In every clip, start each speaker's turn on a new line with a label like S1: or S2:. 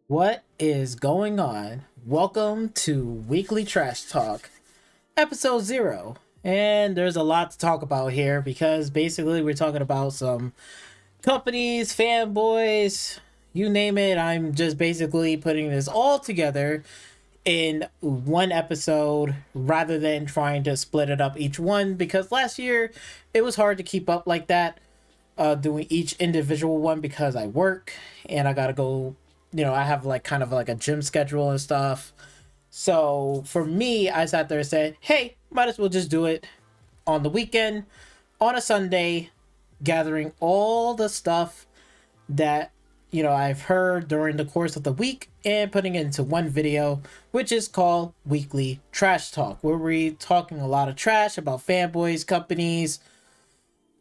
S1: What is going on? Welcome to Weekly Trash Talk, episode 0. And there's a lot to talk about here because basically we're talking about some companies, fanboys, you name it. I'm just basically putting this all together in one episode rather than trying to split it up each one because last year it was hard to keep up like that, doing each individual one because I work and I gotta go. I have like kind of like a gym schedule and stuff. So for me, I sat there and said, hey, might as well just do it on the weekend, on a Sunday, gathering all the stuff that, I've heard during the course of the week and putting it into one video, which is called Weekly Trash Talk, where we're talking a lot of trash about fanboys, companies,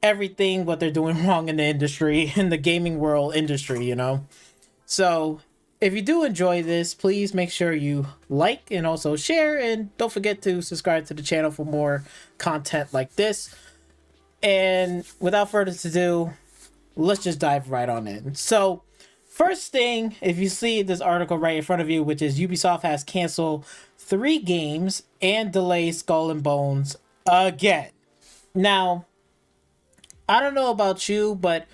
S1: everything, what they're doing wrong in the industry, in the gaming world industry. So, if you do enjoy this, please make sure you like and also share, and don't forget to subscribe to the channel for more content like this. And without further ado, let's just dive right on in. So, first thing, if you see this article right in front of you, which is Ubisoft has canceled 3 games and delayed Skull and Bones again. Now, I don't know about you, but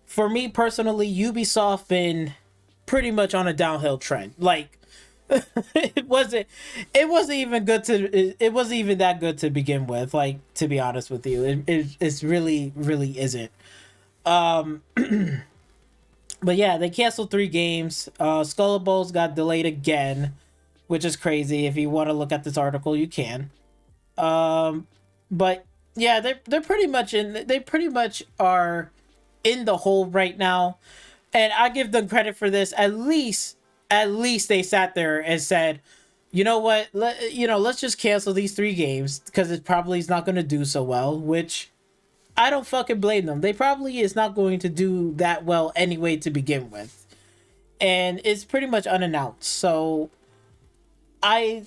S1: for me personally, Ubisoft been pretty much on a downhill trend. Like it wasn't even good to it wasn't even that good to begin with, like, to be honest with you. It's really isn't. um but yeah, they canceled 3 games. Skull and Bones got delayed again, which is crazy. If you want to look at this article, you can. But yeah, they're pretty much they pretty much are in the hole right now, and I give them credit for this. At least they sat there and said, you know what, let's just cancel these 3 games because it probably is not going to do so well, which I don't fucking blame them. They probably is not going to do that well anyway to begin with, and it's pretty much unannounced. So I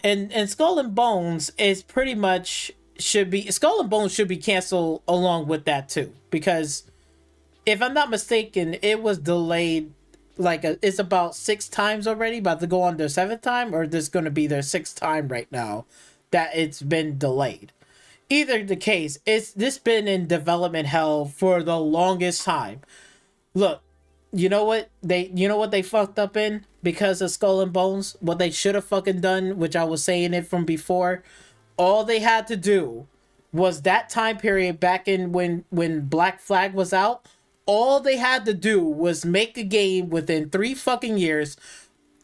S1: and Skull and Bones is pretty much Skull and Bones should be canceled along with that too, because if I'm not mistaken, it was delayed it's about 6 times already, about to go on their 7th time, or this going to be their 6th time right now that it's been delayed. Either the case, it's this been in development hell for the longest time. Look, you know what they fucked up in because of Skull and Bones? What they should have fucking done, which I was saying it from before, all they had to do was that time period back in when Black Flag was out. All they had to do was make a game within 3 fucking years.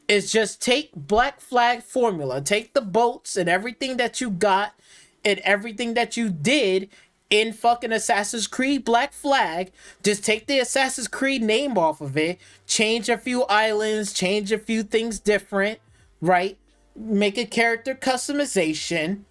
S1: Is just take Black Flag formula, take the boats and everything that you got and everything that you did in fucking Assassin's Creed Black Flag. Just take the Assassin's Creed name off of it, change a few islands, change a few things different, right? Make a character customization.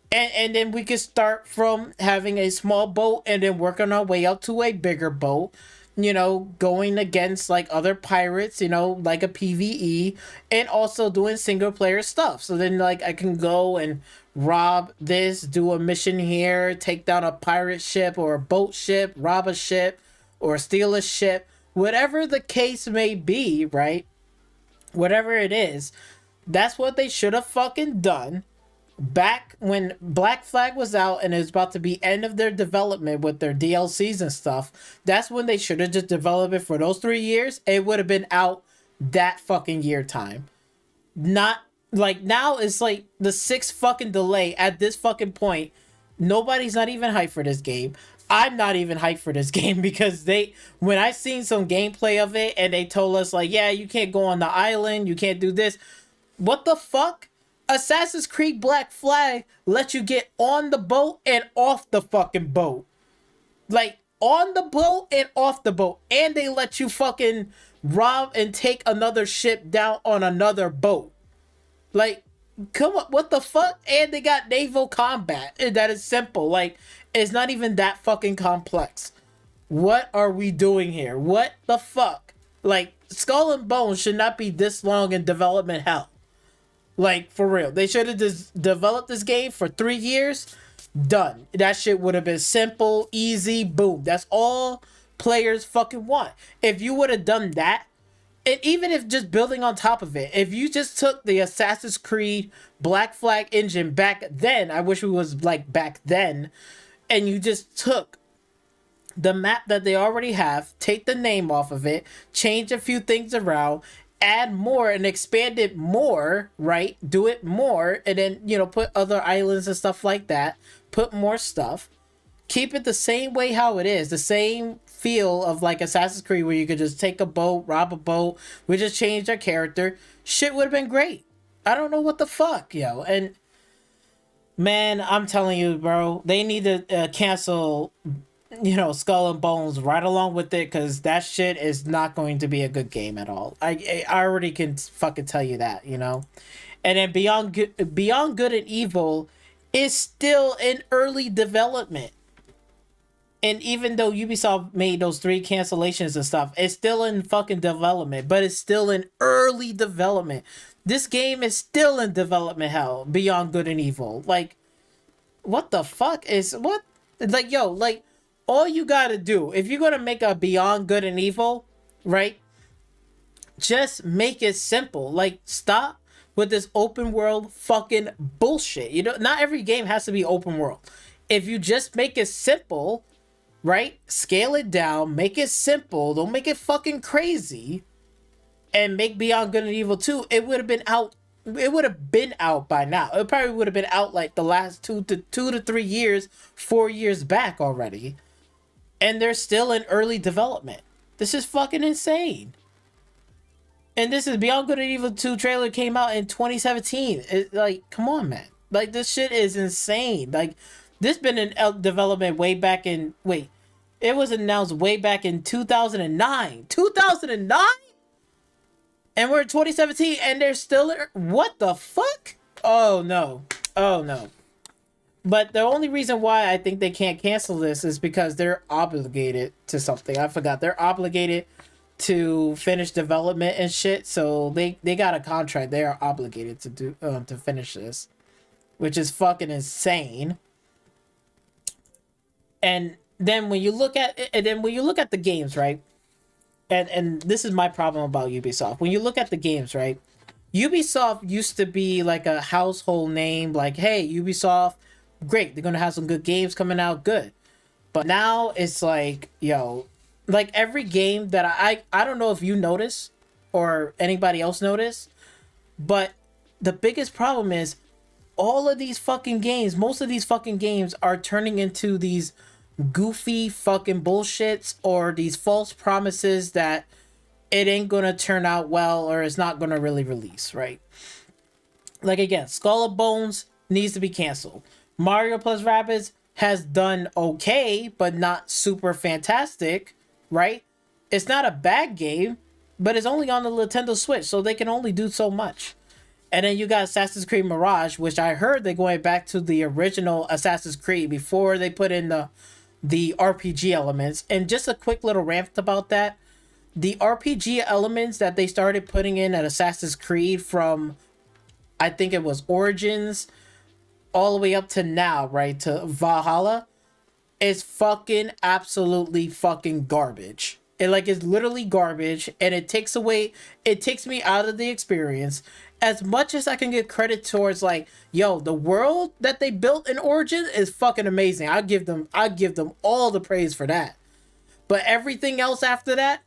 S1: And then we could start from having a small boat and then working our way up to a bigger boat, going against like other pirates, like a PvE, and also doing single player stuff. So then, like, I can go and rob this, do a mission here, take down a pirate ship or a boat ship, rob a ship or steal a ship, whatever the case may be, right? Whatever it is, that's what they should have fucking done back when Black Flag was out and it was about to be end of their development with their DLCs and stuff. That's when they should have just developed it for those 3 years. It would have been out that fucking year time. Not like now it's like the 6th fucking delay at this fucking point. Nobody's not even hyped for this game. I'm not even hyped for this game because when I seen some gameplay of it and they told us like, yeah, you can't go on the island, you can't do this. What the fuck? Assassin's Creed Black Flag let you get on the boat and off the fucking boat. Like, on the boat and off the boat. And they let you fucking rob and take another ship down on another boat. Like, come on, what the fuck? And they got naval combat. That is simple. Like, it's not even that fucking complex. What are we doing here? What the fuck? Like, Skull and Bones should not be this long in development hell. Like, for real. They should have just developed this game for 3 years. Done. That shit would have been simple, easy, boom. That's all players fucking want. If you would have done that And even if just building on top of it, if you just took the Assassin's Creed Black Flag engine back then, I wish it was like back then, and you just took the map that they already have, take the name off of it, change a few things around, add more and expand it more, right? Do it more, and then, put other islands and stuff like that, put more stuff, keep it the same way how it is, the same feel of like Assassin's Creed where you could just take a boat, rob a boat, we just change our character. Shit would have been great. I don't know what the fuck, yo. And man, I'm telling you, bro, they need to cancel Skull and Bones right along with it, because that shit is not going to be a good game at all. I already can fucking tell you that, And then Beyond Good and Evil is still in early development. And even though Ubisoft made those 3 cancellations and stuff, it's still in fucking development, but it's still in early development. This game is still in development hell, Beyond Good and Evil. Like, what the fuck is, what? Like, yo, like, all you gotta do, if you're gonna make a Beyond Good and Evil, right? Just make it simple. Like, stop with this open world fucking bullshit. Not every game has to be open world. If you just make it simple, right? Scale it down, make it simple, don't make it fucking crazy, and make Beyond Good and Evil 2, it would have been out. It would have been out by now. It probably would have been out like the last 2 to 3 years, 4 years back already. And they're still in early development. This is fucking insane. And this is Beyond Good and Evil 2 trailer came out in 2017. Like, come on, man. Like, this shit is insane. Like, this been in development way back in... Wait. It was announced way back in 2009. 2009? And we're in 2017 and they're still... What the fuck? Oh, no. Oh, no. But the only reason why I think they can't cancel this is because they're obligated to something. I forgot. They're obligated to finish development and shit. So they got a contract. They are obligated to do to finish this, which is fucking insane. And then when you look at the games, right? And this is my problem about Ubisoft. When you look at the games, right? Ubisoft used to be like a household name. Like, hey, Ubisoft. Great, they're gonna have some good games coming out, good. But now it's like, yo, like every game that I don't know if you notice or anybody else notice, but the biggest problem is all of these fucking games, most of these fucking games are turning into these goofy fucking bullshits or these false promises that it ain't gonna turn out well or it's not gonna really release, right? Like, again, Skull and Bones needs to be canceled. Mario plus Rabbids has done okay, but not super fantastic, right? It's not a bad game, but it's only on the Nintendo Switch, so they can only do so much. And then you got Assassin's Creed Mirage, which I heard they're going back to the original Assassin's Creed before they put in the RPG elements. And just a quick little rant about that. The RPG elements that they started putting in at Assassin's Creed from, I think it was Origins, all the way up to now, right, to Valhalla, is fucking absolutely fucking garbage. It's literally garbage, and it takes me out of the experience. As much as I can give credit towards, like, yo, the world that they built in Origins is fucking amazing. I give them all the praise for that. But everything else after that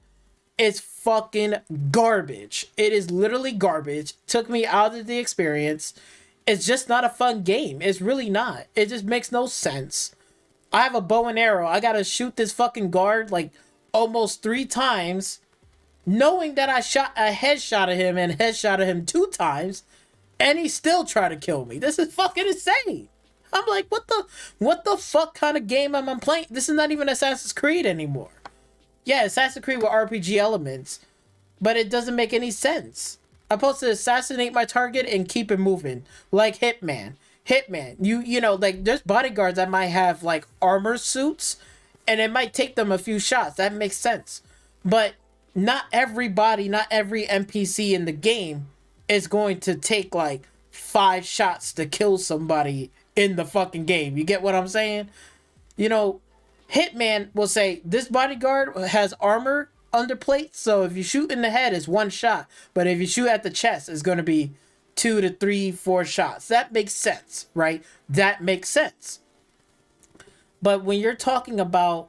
S1: is fucking garbage. It is literally garbage. Took me out of the experience. It's just not a fun game. It's really not. It just makes no sense. I have a bow and arrow. I gotta shoot this fucking guard like almost 3 times, knowing that I shot a headshot at him and headshot at him 2 times, and he still tried to kill me. This is fucking insane. I'm like, what the fuck kind of game am I playing? This is not even Assassin's Creed anymore. Yeah, Assassin's Creed with RPG elements, but it doesn't make any sense. I'm supposed to assassinate my target and keep it moving. Like Hitman. You know, like, there's bodyguards that might have, like, armor suits, and it might take them a few shots. That makes sense. But not everybody, not every NPC in the game is going to take, like, 5 shots to kill somebody in the fucking game. You get what I'm saying? You know, Hitman will say, this bodyguard has armor, underplate. So if you shoot in the head, it's one shot. But if you shoot at the chest, it's going to be 2 to 3, 4 shots. That makes sense, right? That makes sense. But when you're talking about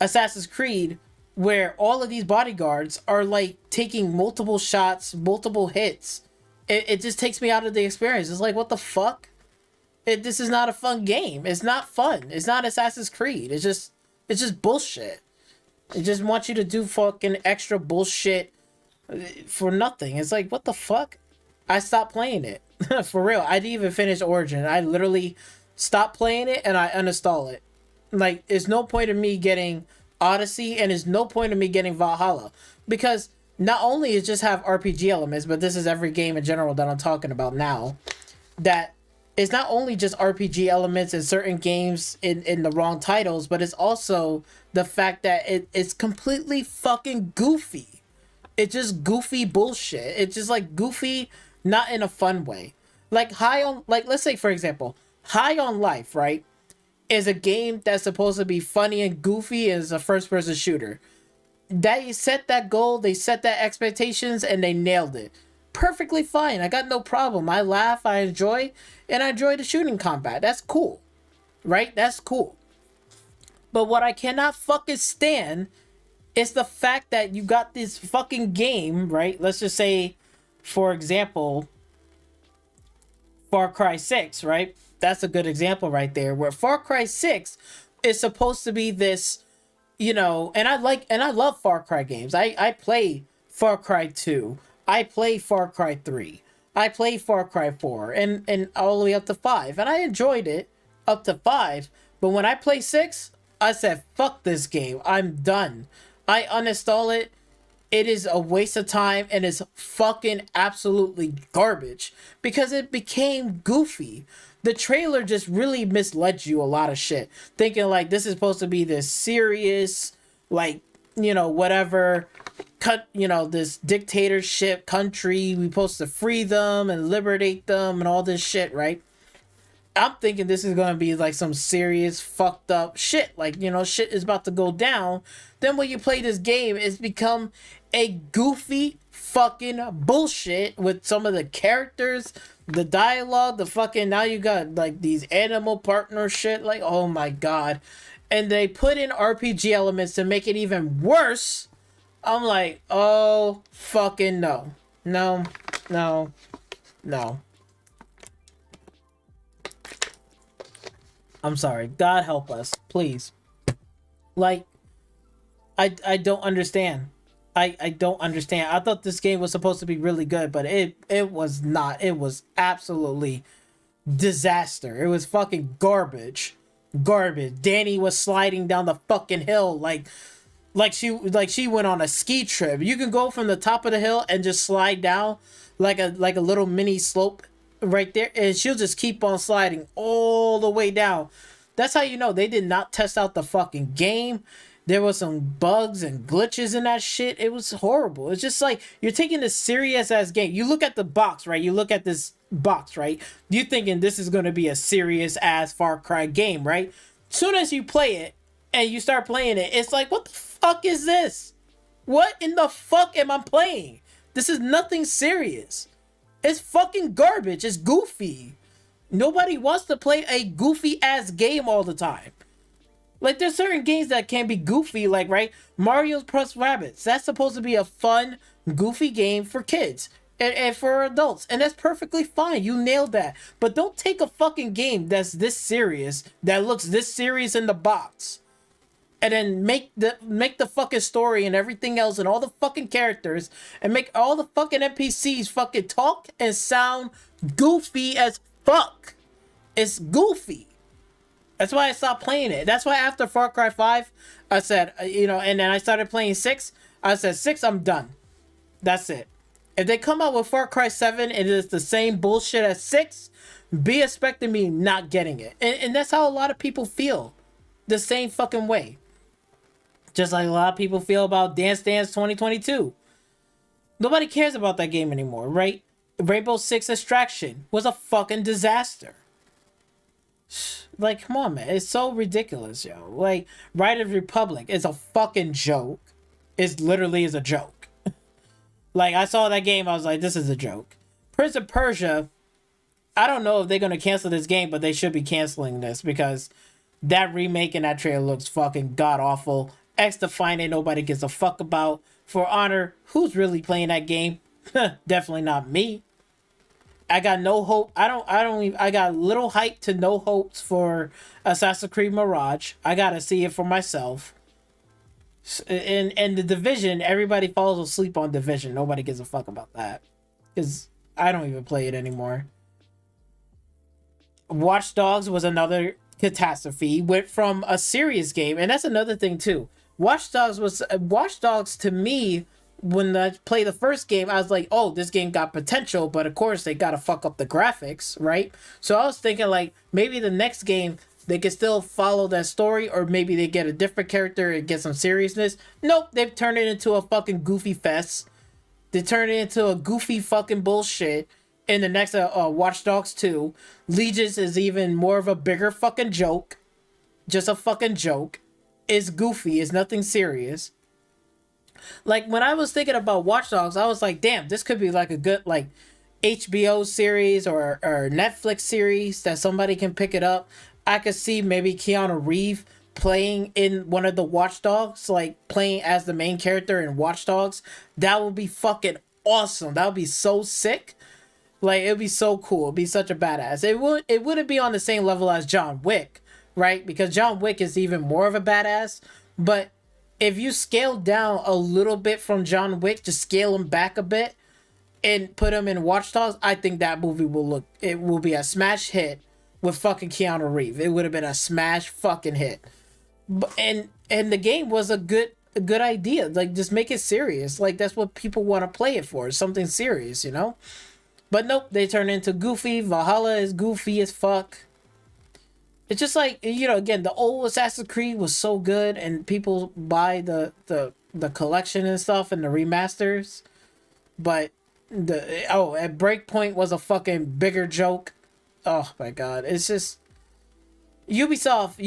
S1: Assassin's Creed, where all of these bodyguards are like taking multiple shots, multiple hits, it just takes me out of the experience. It's like, what the fuck? This is not a fun game. It's not fun. It's not Assassin's Creed. It's just bullshit. It just wants you to do fucking extra bullshit for nothing. It's like, what the fuck? I stopped playing it. For real. I didn't even finish Origin. I literally stopped playing it and I uninstall it. Like, there's no point in me getting Odyssey and there's no point in me getting Valhalla. Because not only it just have RPG elements, but this is every game in general that I'm talking about now, that it's not only just RPG elements in certain games in the wrong titles, but it's also the fact that it's completely fucking goofy. It's just goofy bullshit. It's just like goofy, not in a fun way. Like let's say for example, High on Life, right, is a game that's supposed to be funny and goofy as a first person shooter. They set that goal, they set that expectations, and they nailed it. Perfectly fine. I got no problem. I laugh, I enjoy, and I enjoy the shooting combat. That's cool. Right? That's cool. But what I cannot fucking stand is the fact that you got this fucking game, right? Let's just say, for example, Far Cry 6, right? That's a good example right there, where Far Cry 6 is supposed to be this, and I love Far Cry games. I play Far Cry 2. I play Far Cry 3. I play Far Cry 4 and all the way up to 5. And I enjoyed it up to 5. But when I play 6, I said, fuck this game. I'm done. I uninstall it. It is a waste of time and it's fucking absolutely garbage because it became goofy. The trailer just really misled you a lot of shit. Thinking like this is supposed to be this serious, like, whatever, this dictatorship country. We supposed to free them and liberate them and all this shit, right? I'm thinking this is gonna be like some serious fucked up shit. Like, shit is about to go down. Then when you play this game, it's become a goofy fucking bullshit with some of the characters, the dialogue, the fucking, now you got like these animal partner shit. Like, oh my god. And they put in RPG elements to make it even worse. I'm like, oh fucking no. No. No. No. I'm sorry. God help us. Please. Like, I don't understand. I don't understand. I thought this game was supposed to be really good, but it was not. It was absolutely disaster. It was fucking garbage. Garbage. Danny was sliding down the fucking hill like she went on a ski trip. You can go from the top of the hill and just slide down like a little mini slope right there, and she'll just keep on sliding all the way down. That's how you know they did not test out the fucking game. There was some bugs and glitches in that shit. It was horrible. It's just like you're taking this serious ass game. You look at the box, right? You look at this box, right? You thinking this is going to be a serious ass Far Cry game, right? Soon as you play it and you start playing it, it's like, what the fuck is this? What in the fuck am I playing? This is nothing serious. It's fucking garbage. It's goofy. Nobody wants to play a goofy ass game all the time. Like, there's certain games that can be goofy, like, right? Mario plus Rabbids. That's supposed to be a fun, goofy game for kids and for adults. And that's perfectly fine. You nailed that. But don't take a fucking game that's this serious, that looks this serious in the box, and then make the fucking story and everything else and all the fucking characters and make all the fucking NPCs fucking talk and sound goofy as fuck. It's goofy. That's why I stopped playing it. That's why after Far Cry 5, I said, and then I started playing 6. I said, 6, I'm done. That's it. If they come out with Far Cry 7 and it is the same bullshit as 6, be expecting me not getting it. And that's how a lot of people feel. The same fucking way. Just like a lot of people feel about Dance Dance 2022. Nobody cares about that game anymore, right? Rainbow Six Extraction was a fucking disaster. Like, come on, man. It's so ridiculous, yo. Like, Riders Republic is a fucking joke. is literally is a joke. Like, I saw that game, I was like, this is a joke. Prince of Persia, I don't know if they're gonna cancel this game, but they should be canceling this because that remake and that trailer looks fucking god awful. X Defiant ain't nobody gives a fuck about. For Honor, who's really playing that game? Definitely not me. I got no hope. I got little hype to no hopes for Assassin's Creed Mirage. I gotta see it for myself. And the Division, everybody falls asleep on Division. Nobody gives a fuck about that. Because I don't even play it anymore. Watch Dogs was another catastrophe. Went from a serious game, and that's another thing too. Watch Dogs to me, when I played the first game, I was like, oh, this game got potential, but of course they gotta fuck up the graphics, right? So I was thinking like maybe the next game they can still follow that story, or maybe they get a different character and get some seriousness. Nope, they've turned it into a fucking goofy fest. They turned it into a goofy fucking bullshit. In the next Watch Dogs 2, Legions is even more of a bigger fucking joke. Just a fucking joke. It's goofy. It's nothing serious. Like, when I was thinking about Watch Dogs, I was like, damn, this could be like a good, like, HBO series or Netflix series that somebody can pick it up. I could see maybe Keanu Reeves playing in one of the Watch Dogs, like, playing as the main character in Watch Dogs. That would be fucking awesome. That would be so sick. Like, it'd be so cool. It'd be such a badass. It wouldn't be on the same level as John Wick, right? Because John Wick is even more of a badass. But if you scale down a little bit from John Wick, just scale him back a bit and put him in Watch Dogs, I think that movie will be a smash hit with fucking Keanu Reeves. It would have been a smash fucking hit. And the game was a good idea. Like, just make it serious. Like, that's what people want to play it for. Something serious, you know? But nope, they turn into goofy. Valhalla is goofy as fuck. It's just like, you know, again, the old Assassin's Creed was so good and people buy the collection and stuff and the remasters. But and Breakpoint was a fucking bigger joke. Oh my god. It's just Ubisoft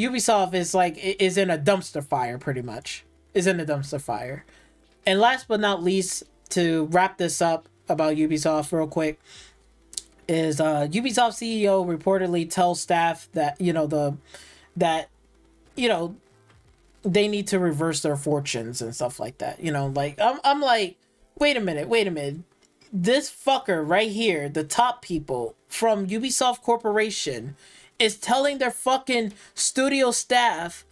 S1: is in a dumpster fire pretty much. Is in a dumpster fire. And last but not least, to wrap this up about Ubisoft real quick, is Ubisoft CEO reportedly tells staff that they need to reverse their fortunes and stuff like that. You know, like I'm like, wait a minute. This fucker right here, the top people from Ubisoft Corporation, is telling their fucking studio staff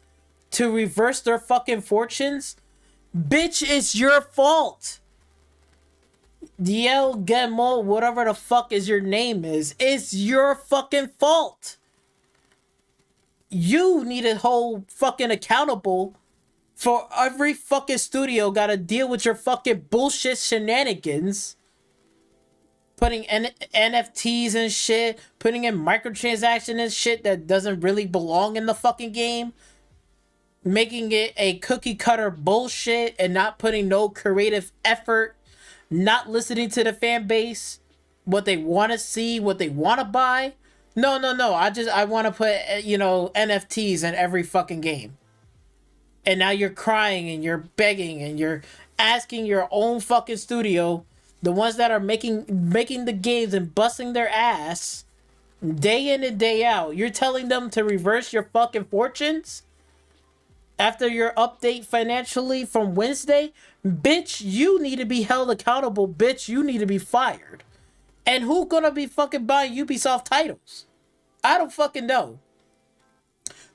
S1: to reverse their fucking fortunes. Bitch, it's your fault. DL Gemo, whatever the fuck is your name is, it's your fucking fault. You need to hold fucking accountable for every fucking studio gotta deal with your fucking bullshit shenanigans. Putting NFTs and shit, putting in microtransactions and shit that doesn't really belong in the fucking game. Making it a cookie cutter bullshit and not putting no creative effort. Not listening to the fan base, what they want to see, what they want to buy. No. I want to put, NFTs in every fucking game. And now you're crying and you're begging and you're asking your own fucking studio, the ones that are making the games and busting their ass day in and day out. You're telling them to reverse your fucking fortunes after your update financially from Wednesday. Bitch, you need to be held accountable. Bitch, you need to be fired. And who gonna be fucking buying Ubisoft titles? I don't fucking know.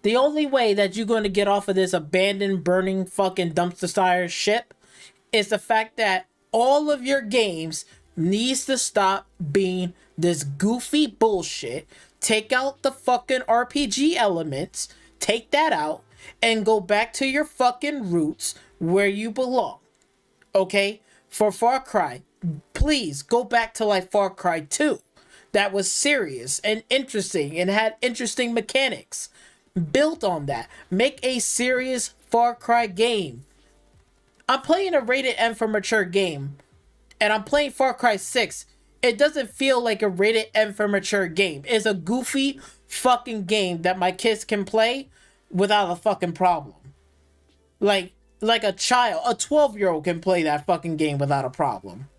S1: The only way that you're going to get off of this abandoned, burning, fucking dumpster fire ship is the fact that all of your games needs to stop being this goofy bullshit. Take out the fucking RPG elements. Take that out. And go back to your fucking roots where you belong. Okay? For Far Cry, please go back to like Far Cry 2. That was serious and interesting and had interesting mechanics. Built on that. Make a serious Far Cry game. I'm playing a rated M for mature game. And I'm playing Far Cry 6. It doesn't feel like a rated M for mature game. It's a goofy fucking game that my kids can play without a fucking problem. Like, like a child, a 12-year-old can play that fucking game without a problem.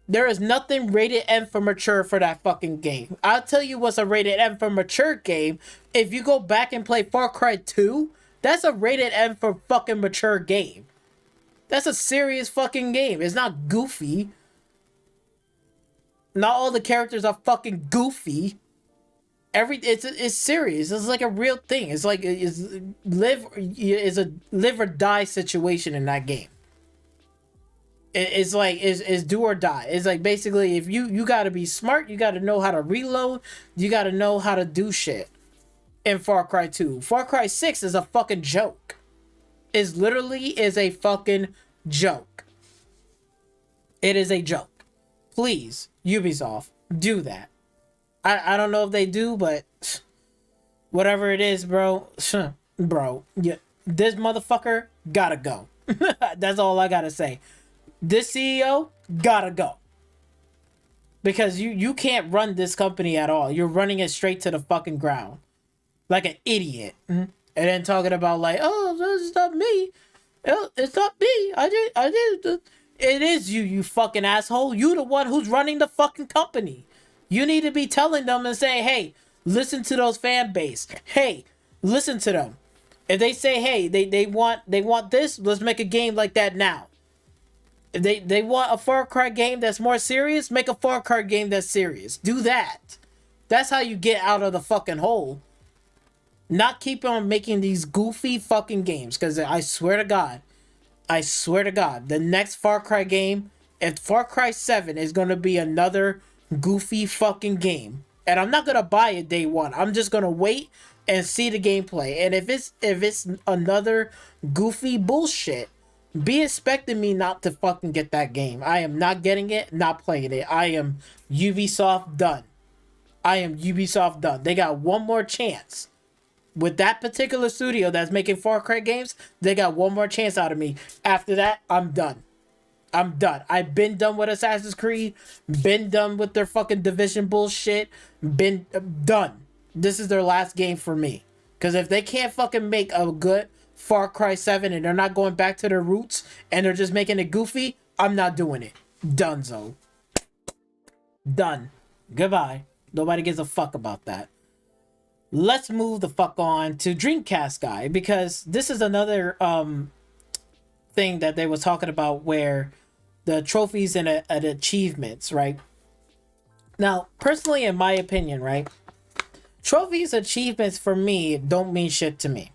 S1: There is nothing rated M for mature for that fucking game. I'll tell you what's a rated M for mature game. If you go back and play Far Cry 2, that's a rated M for fucking mature game. That's a serious fucking game. It's not goofy. Not all the characters are fucking goofy. It's serious. It's like a real thing. It's like it's a live or die situation in that game. It's like is do or die. It's like basically if you gotta be smart, you gotta know how to reload, you gotta know how to do shit. In Far Cry 2, Far Cry 6 is a fucking joke. Is literally is a fucking joke. It is a joke. Please, Ubisoft, do that. I don't know if they do, but whatever it is, bro, yeah, this motherfucker gotta go. That's all I gotta say. This CEO gotta go. Because you can't run this company at all. You're running it straight to the fucking ground. Like an idiot. And then talking about like, oh, it's not me. It's not me. I did. It is you, you fucking asshole. You the one who's running the fucking company. You need to be telling them and saying, hey, listen to those fan base. Hey, listen to them. If they say, hey, they want this, let's make a game like that now. If they want a Far Cry game that's more serious, make a Far Cry game that's serious. Do that. That's how you get out of the fucking hole. Not keep on making these goofy fucking games. Because I swear to God, the next Far Cry game, if Far Cry 7 is going to be another goofy fucking game, and I'm not going to buy it day one. I'm just going to wait and see the gameplay. And if it's another goofy bullshit, be expecting me not to fucking get that game. I am not getting it, not playing it. I am Ubisoft done. They got one more chance. With that particular studio that's making Far Cry games, they got one more chance out of me. After that, I'm done. I've been done with Assassin's Creed. Been done with their fucking Division bullshit. Been done. This is their last game for me. Because if they can't fucking make a good Far Cry 7 and they're not going back to their roots and they're just making it goofy, I'm not doing it. Donezo. Done. Goodbye. Nobody gives a fuck about that. Let's move the fuck on to Dreamcast guy, because this is another thing that they were talking about where the trophies and achievements, right? Now, personally, in my opinion, right, trophies, achievements for me don't mean shit to me.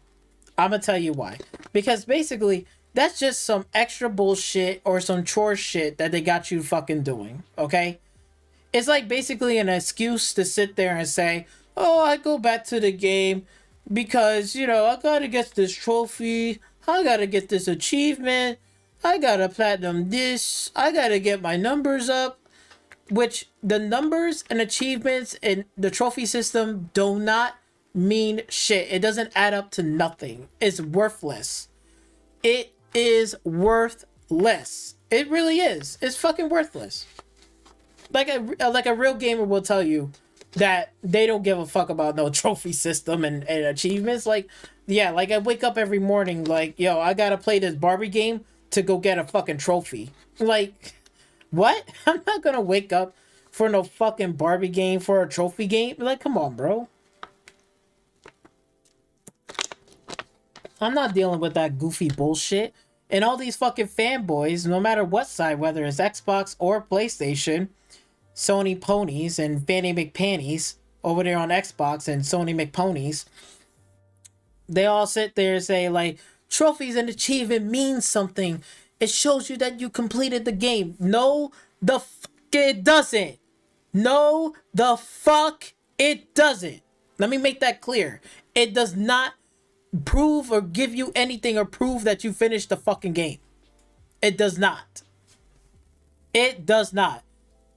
S1: I'm gonna tell you why. Because basically, that's just some extra bullshit or some chore shit that they got you fucking doing, okay? It's like basically an excuse to sit there and say, oh, I go back to the game because, you know, I gotta get this trophy, I gotta get this achievement, I gotta platinum this, I gotta get my numbers up. Which the numbers and achievements in the trophy system do not mean shit. It doesn't add up to nothing. It's worthless. It is worthless. It really is. It's fucking worthless. Like a real gamer will tell you that they don't give a fuck about no trophy system and achievements. Like, yeah, like I wake up every morning like, yo, I gotta play this Barbie game to go get a fucking trophy. Like, what? I'm not gonna wake up for no fucking Barbie game for a trophy game. Like, come on, bro. I'm not dealing with that goofy bullshit. And all these fucking fanboys, no matter what side, whether it's Xbox or PlayStation, Sony ponies and Fanny McPanties over there on Xbox and Sony McPonies, they all sit there and say like, trophies and achievement means something. It shows you that you completed the game. No, the fuck it doesn't. No, the fuck it doesn't. Let me make that clear. It does not prove or give you anything or prove that you finished the fucking game. It does not. It does not.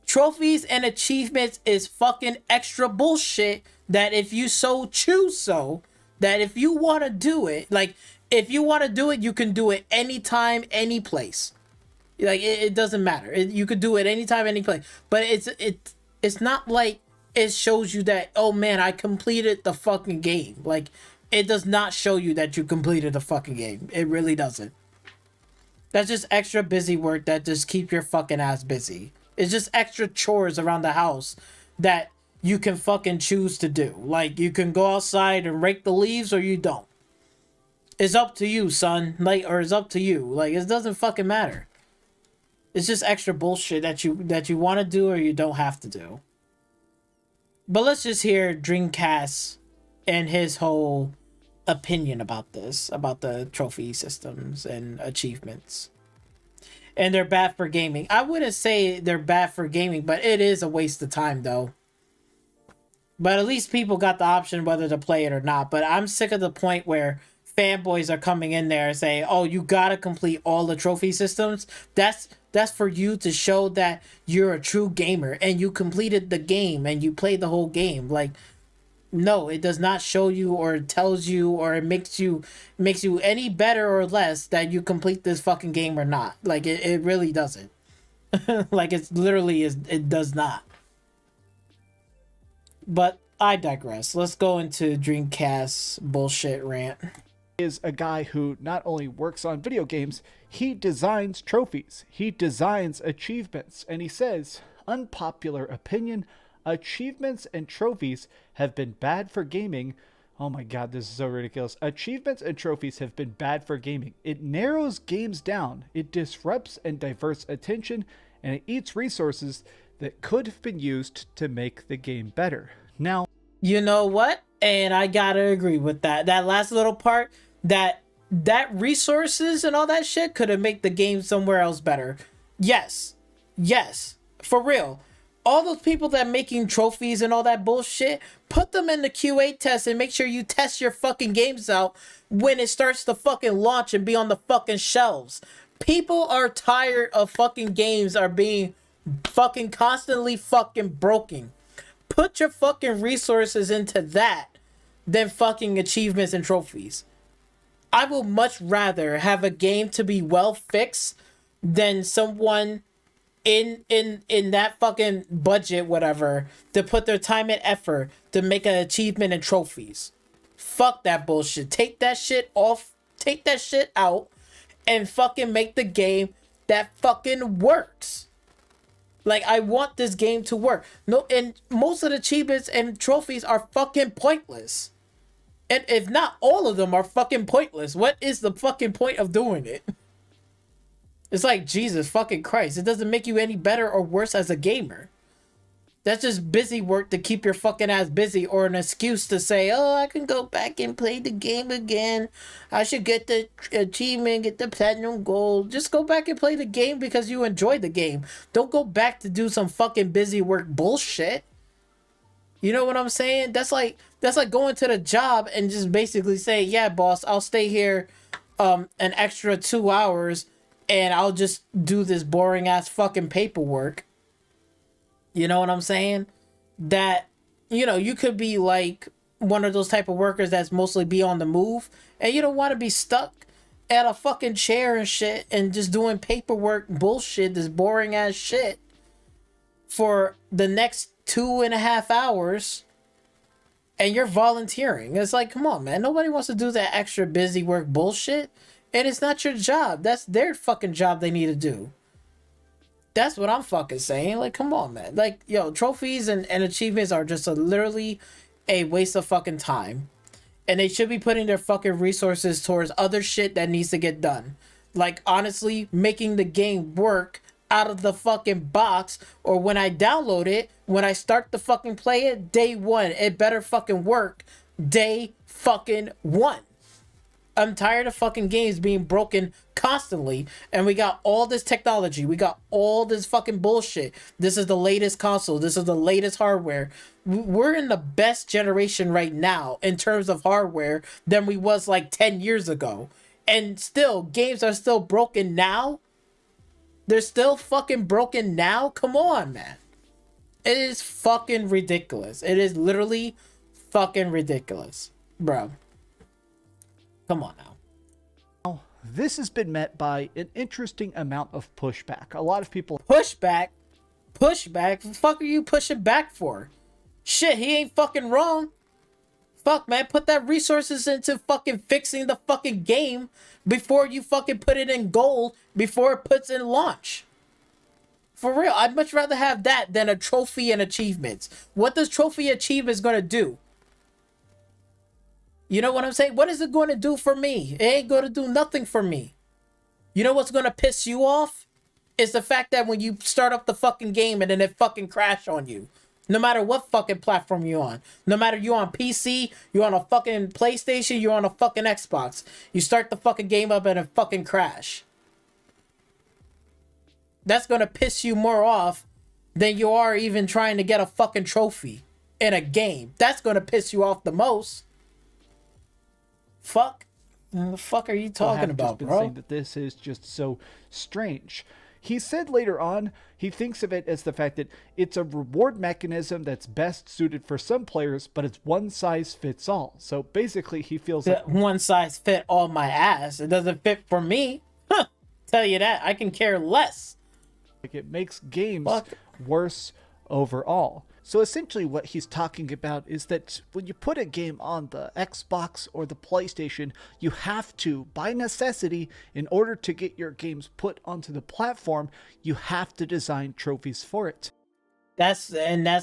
S1: Trophies and achievements is fucking extra bullshit that if you so choose so, that if you want to do it, like, if you want to do it, you can do it anytime, any place. Like, it doesn't matter. You could do it anytime, any place. But it's not like it shows you that, oh man, I completed the fucking game. Like, it does not show you that you completed the fucking game. It really doesn't. That's just extra busy work that just keep your fucking ass busy. It's just extra chores around the house that you can fucking choose to do. Like, you can go outside and rake the leaves, or you don't. It's up to you, son. Like, or it's up to you. Like, it doesn't fucking matter. It's just extra bullshit that you want to do or you don't have to do. But let's just hear Dreamcast and his whole opinion about this, about the trophy systems and achievements. And they're bad for gaming. I wouldn't say they're bad for gaming, but it is a waste of time, though. But at least people got the option whether to play it or not. But I'm sick of the point where fanboys are coming in there and saying, oh, you gotta complete all the trophy systems. That's for you to show that you're a true gamer and you completed the game and you played the whole game. Like, no, it does not show you or tells you or it makes you any better or less that you complete this fucking game or not. Like, it really doesn't. Like, it's literally it does not. But I digress. Let's go into Dreamcast's bullshit rant.
S2: Is a guy who not only works on video games, he designs trophies, he designs achievements, and he says, unpopular opinion, achievements and trophies have been bad for gaming. Oh my god, this is so ridiculous. Achievements and trophies have been bad for gaming. It narrows games down, it disrupts and diverts attention, and it eats resources that could have been used to make the game better. Now,
S1: you know what? And I gotta agree with that. That last little part, that resources and all that shit could have made the game somewhere else better. Yes. For real. All those people that making trophies and all that bullshit, put them in the QA test and make sure you test your fucking games out when it starts to fucking launch and be on the fucking shelves. People are tired of fucking games are being fucking constantly fucking broken. Put your fucking resources into that than fucking achievements and trophies. I will much rather have a game to be well fixed than someone in that fucking budget, whatever, to put their time and effort to make an achievement and trophies. Fuck that bullshit. Take that shit off. Take that shit out and fucking make the game that fucking works. Like, I want this game to work. No, and most of the achievements and trophies are fucking pointless. And if not all of them are fucking pointless, what is the fucking point of doing it? It's like, Jesus fucking Christ. It doesn't make you any better or worse as a gamer. That's just busy work to keep your fucking ass busy, or an excuse to say, oh, I can go back and play the game again. I should get the achievement, get the platinum gold. Just go back and play the game because you enjoy the game. Don't go back to do some fucking busy work bullshit. You know what I'm saying? That's like going to the job and just basically say, yeah, boss, I'll stay here an extra 2 hours and I'll just do this boring ass fucking paperwork. You know what I'm saying? That, you know, you could be like one of those type of workers that's mostly be on the move and you don't want to be stuck at a fucking chair and shit and just doing paperwork bullshit, this boring ass shit for the next 2.5 hours and you're volunteering. It's like, come on, man. Nobody wants to do that extra busy work bullshit. And it's not your job. That's their fucking job they need to do. That's what I'm fucking saying. Like, come on, man. Like, yo, trophies and achievements are just literally a waste of fucking time. And they should be putting their fucking resources towards other shit that needs to get done. Like, honestly, making the game work out of the fucking box, or when I download it, when I start to fucking play it, day one, it better fucking work day fucking one. I'm tired of fucking games being broken constantly, and we got all this technology, we got all this fucking bullshit. This is the latest console, this is the latest hardware. We're in the best generation right now in terms of hardware than we was like 10 years ago, and still games are still broken now. They're still fucking broken now. Come on, man. It is fucking ridiculous. It is literally fucking ridiculous, bro. Come on now.
S2: This has been met by an interesting amount of pushback. A lot of people...
S1: Pushback? What the fuck are you pushing back for? Shit, he ain't fucking wrong. Fuck, man, put that resources into fucking fixing the fucking game before you fucking put it in gold before it puts in launch. For real, I'd much rather have that than a trophy and achievements. What does trophy achievements gonna do? You know what I'm saying? What is it going to do for me? It ain't going to do nothing for me. You know what's going to piss you off? It's the fact that when you start up the fucking game and then it fucking crash on you. No matter what fucking platform you're on. No matter you're on PC, you're on a fucking PlayStation, you're on a fucking Xbox. You start the fucking game up and it fucking crash. That's going to piss you more off than you are even trying to get a fucking trophy in a game. That's going to piss you off the most. Fuck. What the fuck are you talking about, bro?
S2: Saying that this is just so strange. He said later on, he thinks of it as the fact that it's a reward mechanism that's best suited for some players, but it's one size fits all. So basically, he feels like
S1: one size fit all my ass. It doesn't fit for me. Huh. Tell you that. I can care less.
S2: Like it makes games worse overall. So essentially what he's talking about is that when you put a game on the Xbox or the PlayStation, you have to, by necessity, in order to get your games put onto the platform, you have to design trophies for it.
S1: That's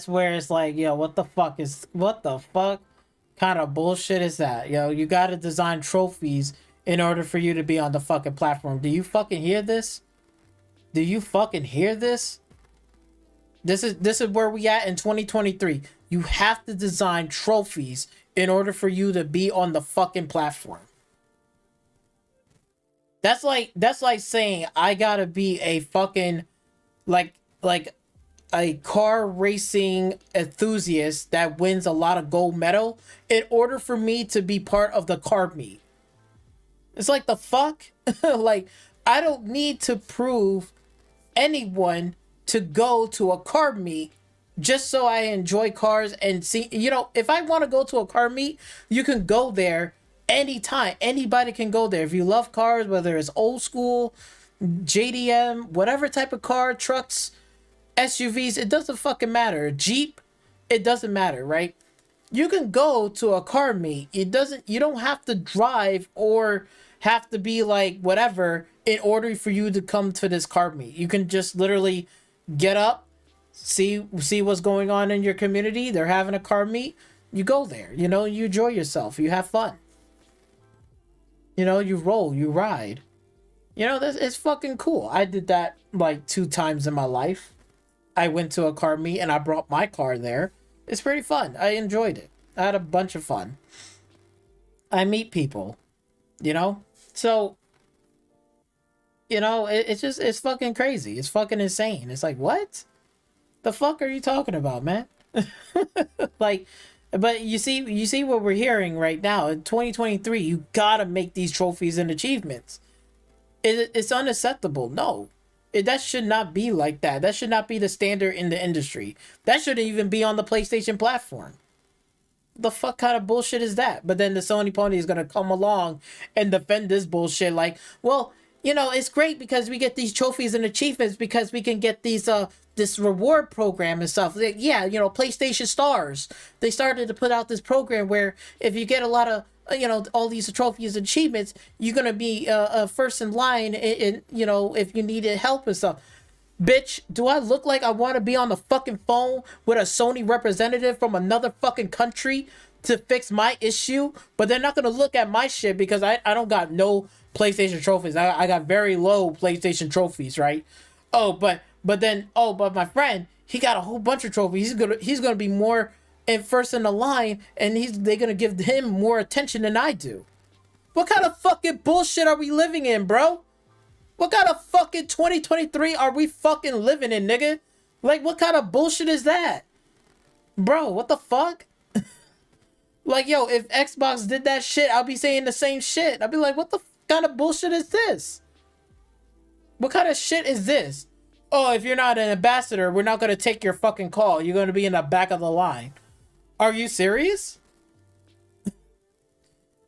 S1: where it's like, yo, what the fuck kind of bullshit is that? Yo, you gotta design trophies in order for you to be on the fucking platform. Do you fucking hear this? Do you fucking hear this? This is where we at in 2023. You have to design trophies in order for you to be on the fucking platform. That's like saying I gotta be a fucking like a car racing enthusiast that wins a lot of gold medal in order for me to be part of the car meet. It's like the fuck? Like, I don't need to prove anyone to go to a car meet just so I enjoy cars and see. You know, if I want to go to a car meet, you can go there anytime. Anybody can go there. If you love cars, whether it's old school, JDM, whatever type of car, trucks, SUVs, it doesn't fucking matter. Jeep, it doesn't matter, right? You can go to a car meet. You don't have to drive or have to be like whatever in order for you to come to this car meet. You can just literally get up, see what's going on in your community. They're having a car meet. You go there, you know, you enjoy yourself. You have fun. You know, you roll, you ride. You know, it's fucking cool. I did that like 2 times in my life. I went to a car meet and I brought my car there. It's pretty fun. I enjoyed it. I had a bunch of fun. I meet people, you know? So, you know, it's fucking crazy. It's fucking insane. It's like, what the fuck are you talking about, man? Like, but you see what we're hearing right now in 2023. You gotta make these trophies and achievements. It's unacceptable. No, that should not be like that. That should not be the standard in the industry. That shouldn't even be on the PlayStation platform. The fuck kind of bullshit is that? But then the Sony pony is gonna come along and defend this bullshit. Like, well, you know, it's great because we get these trophies and achievements because we can get these this reward program and stuff. Like, yeah, you know, PlayStation Stars. They started to put out this program where if you get a lot of you know, all these trophies and achievements, you're gonna be first in line. In you know, if you needed help and stuff. Bitch, do I look like I want to be on the fucking phone with a Sony representative from another fucking country to fix my issue? But they're not gonna look at my shit because I don't got no PlayStation trophies. I got very low PlayStation trophies, right? But my friend, he got a whole bunch of trophies. He's gonna be more in first in the line, and they're gonna give him more attention than I do. What kind of fucking bullshit are we living in, bro? What kind of fucking 2023 are we fucking living in, nigga? Like, what kind of bullshit is that? Bro, what the fuck? Like, yo, if Xbox did that shit, I'll be saying the same shit. I'll be like, what the kind of bullshit is this? What kind of shit is this? Oh, if you're not an ambassador, we're not going to take your fucking call. You're going to be in the back of the line. Are you serious?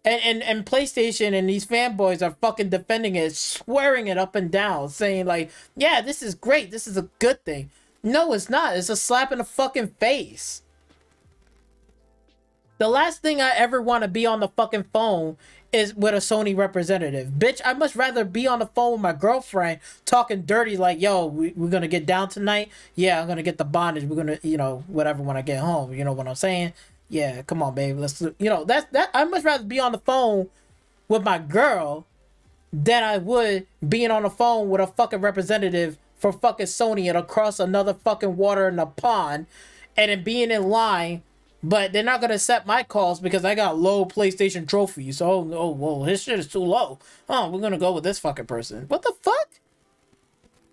S1: And PlayStation and these fanboys are fucking defending it, swearing it up and down, saying like, yeah, this is great. This is a good thing. No, it's not. It's a slap in the fucking face. The last thing I ever want to be on the fucking phone is with a Sony representative. Bitch, I much rather be on the phone with my girlfriend talking dirty like, yo, we're going to get down tonight. Yeah, I'm going to get the bondage. We're going to, whatever when I get home. You know what I'm saying? Yeah, come on, babe. Let's, that I much rather be on the phone with my girl than I would being on the phone with a fucking representative for fucking Sony and across another fucking water in a pond and then being in line. But they're not gonna accept my calls because I got low PlayStation trophies. Oh, well, his shit is too low. Oh, we're gonna go with this fucking person. What the fuck?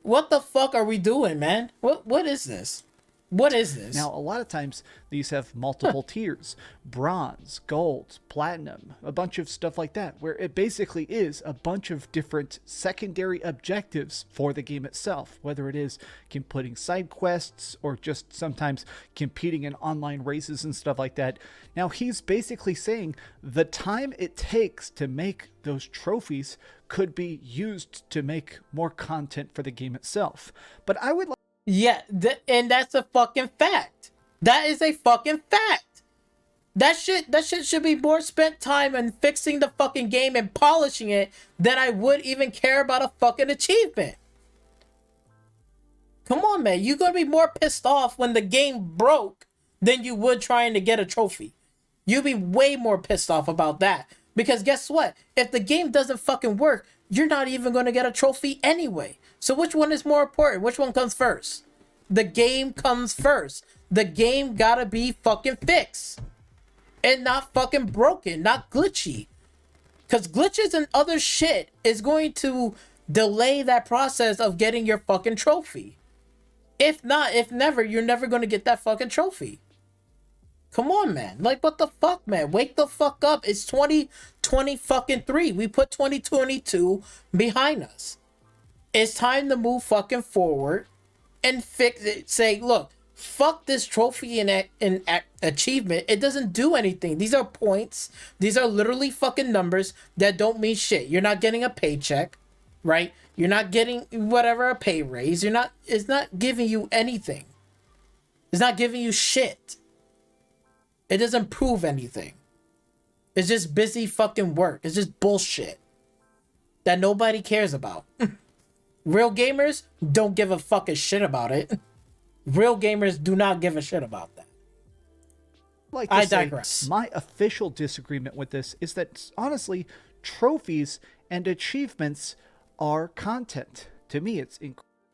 S1: What the fuck are we doing, man? What is this? What is this?
S2: Now, a lot of times these have multiple tiers: bronze, gold, platinum, a bunch of stuff like that, where it basically is a bunch of different secondary objectives for the game itself, whether it is completing side quests or just sometimes competing in online races and stuff like that. Now, he's basically saying the time it takes to make those trophies could be used to make more content for the game itself. But I would like
S1: Yeah, and that's a fucking fact. That is a fucking fact. That shit should be more spent time in fixing the fucking game and polishing it than I would even care about a fucking achievement. Come on, man. You're gonna be more pissed off when the game broke than you would trying to get a trophy. You'd be way more pissed off about that. Because guess what? If the game doesn't fucking work, you're not even gonna get a trophy anyway. So which one is more important? Which one comes first? The game comes first. The game gotta be fucking fixed. And not fucking broken, not glitchy. Because glitches and other shit is going to delay that process of getting your fucking trophy. If not, if never, you're never gonna get that fucking trophy. Come on, man. Like, what the fuck, man? Wake the fuck up. It's 2020 fucking 3. We put 2022 behind us. It's time to move fucking forward and fix it. Say, look, fuck this trophy and achievement. It doesn't do anything. These are points. These are literally fucking numbers that don't mean shit. You're not getting a paycheck, right? You're not getting whatever, a pay raise. It's not giving you anything. It's not giving you shit. It doesn't prove anything. It's just busy fucking work. It's just bullshit that nobody cares about. Real gamers don't give a fucking shit about it. Real gamers do not give a shit about that. I digress.
S2: My official disagreement with this is that, honestly, trophies and achievements are content. To me, it's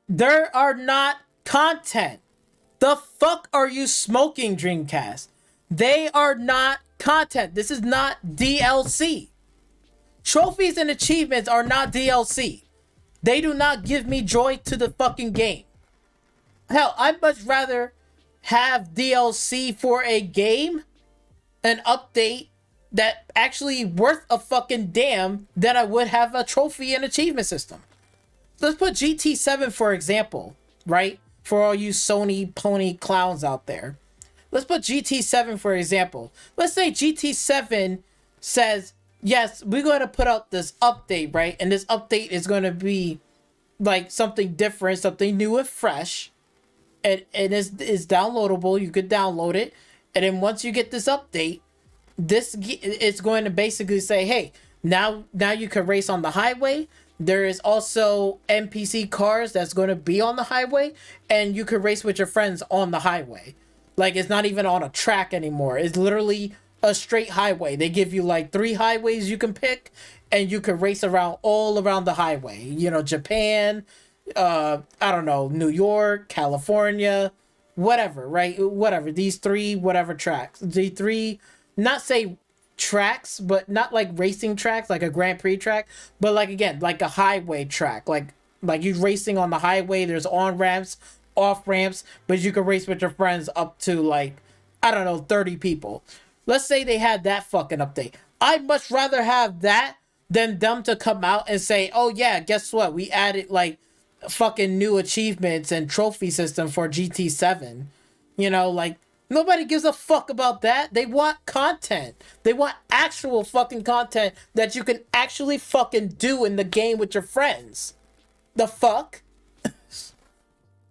S1: there are not content. The fuck are you smoking, Dreamcast? They are not content. This is not DLC. Trophies and achievements are not DLC. They do not give me joy to the fucking game. Hell, I'd much rather have DLC for a game, an update that actually worth a fucking damn, than I would have a trophy and achievement system. Let's put GT7 for example, right? For all you Sony pony clowns out there. Let's put GT7 for example. Let's say GT7 says, yes, we're going to put out this update, right? And this update is going to be like something different, something new and fresh. And it's downloadable. You could download it. And then once you get this update, it's going to basically say, hey, now you can race on the highway. There is also NPC cars that's going to be on the highway. And you can race with your friends on the highway. Like, it's not even on a track anymore. It's literally a straight highway. They give you like 3 highways you can pick, and you can race all around the highway. You know, Japan, I don't know, New York, California, whatever, right? Whatever. These 3, whatever tracks. The 3, not say tracks, but not like racing tracks, like a Grand Prix track, but like, again, like a highway track. Like you racing on the highway, there's on-ramps, off-ramps, but you can race with your friends up to like, I don't know, 30 people. Let's say they had that fucking update. I'd much rather have that than them to come out and say, oh yeah, guess what? We added like fucking new achievements and trophy system for GT7. You know, like, nobody gives a fuck about that. They want content. They want actual fucking content that you can actually fucking do in the game with your friends. The fuck?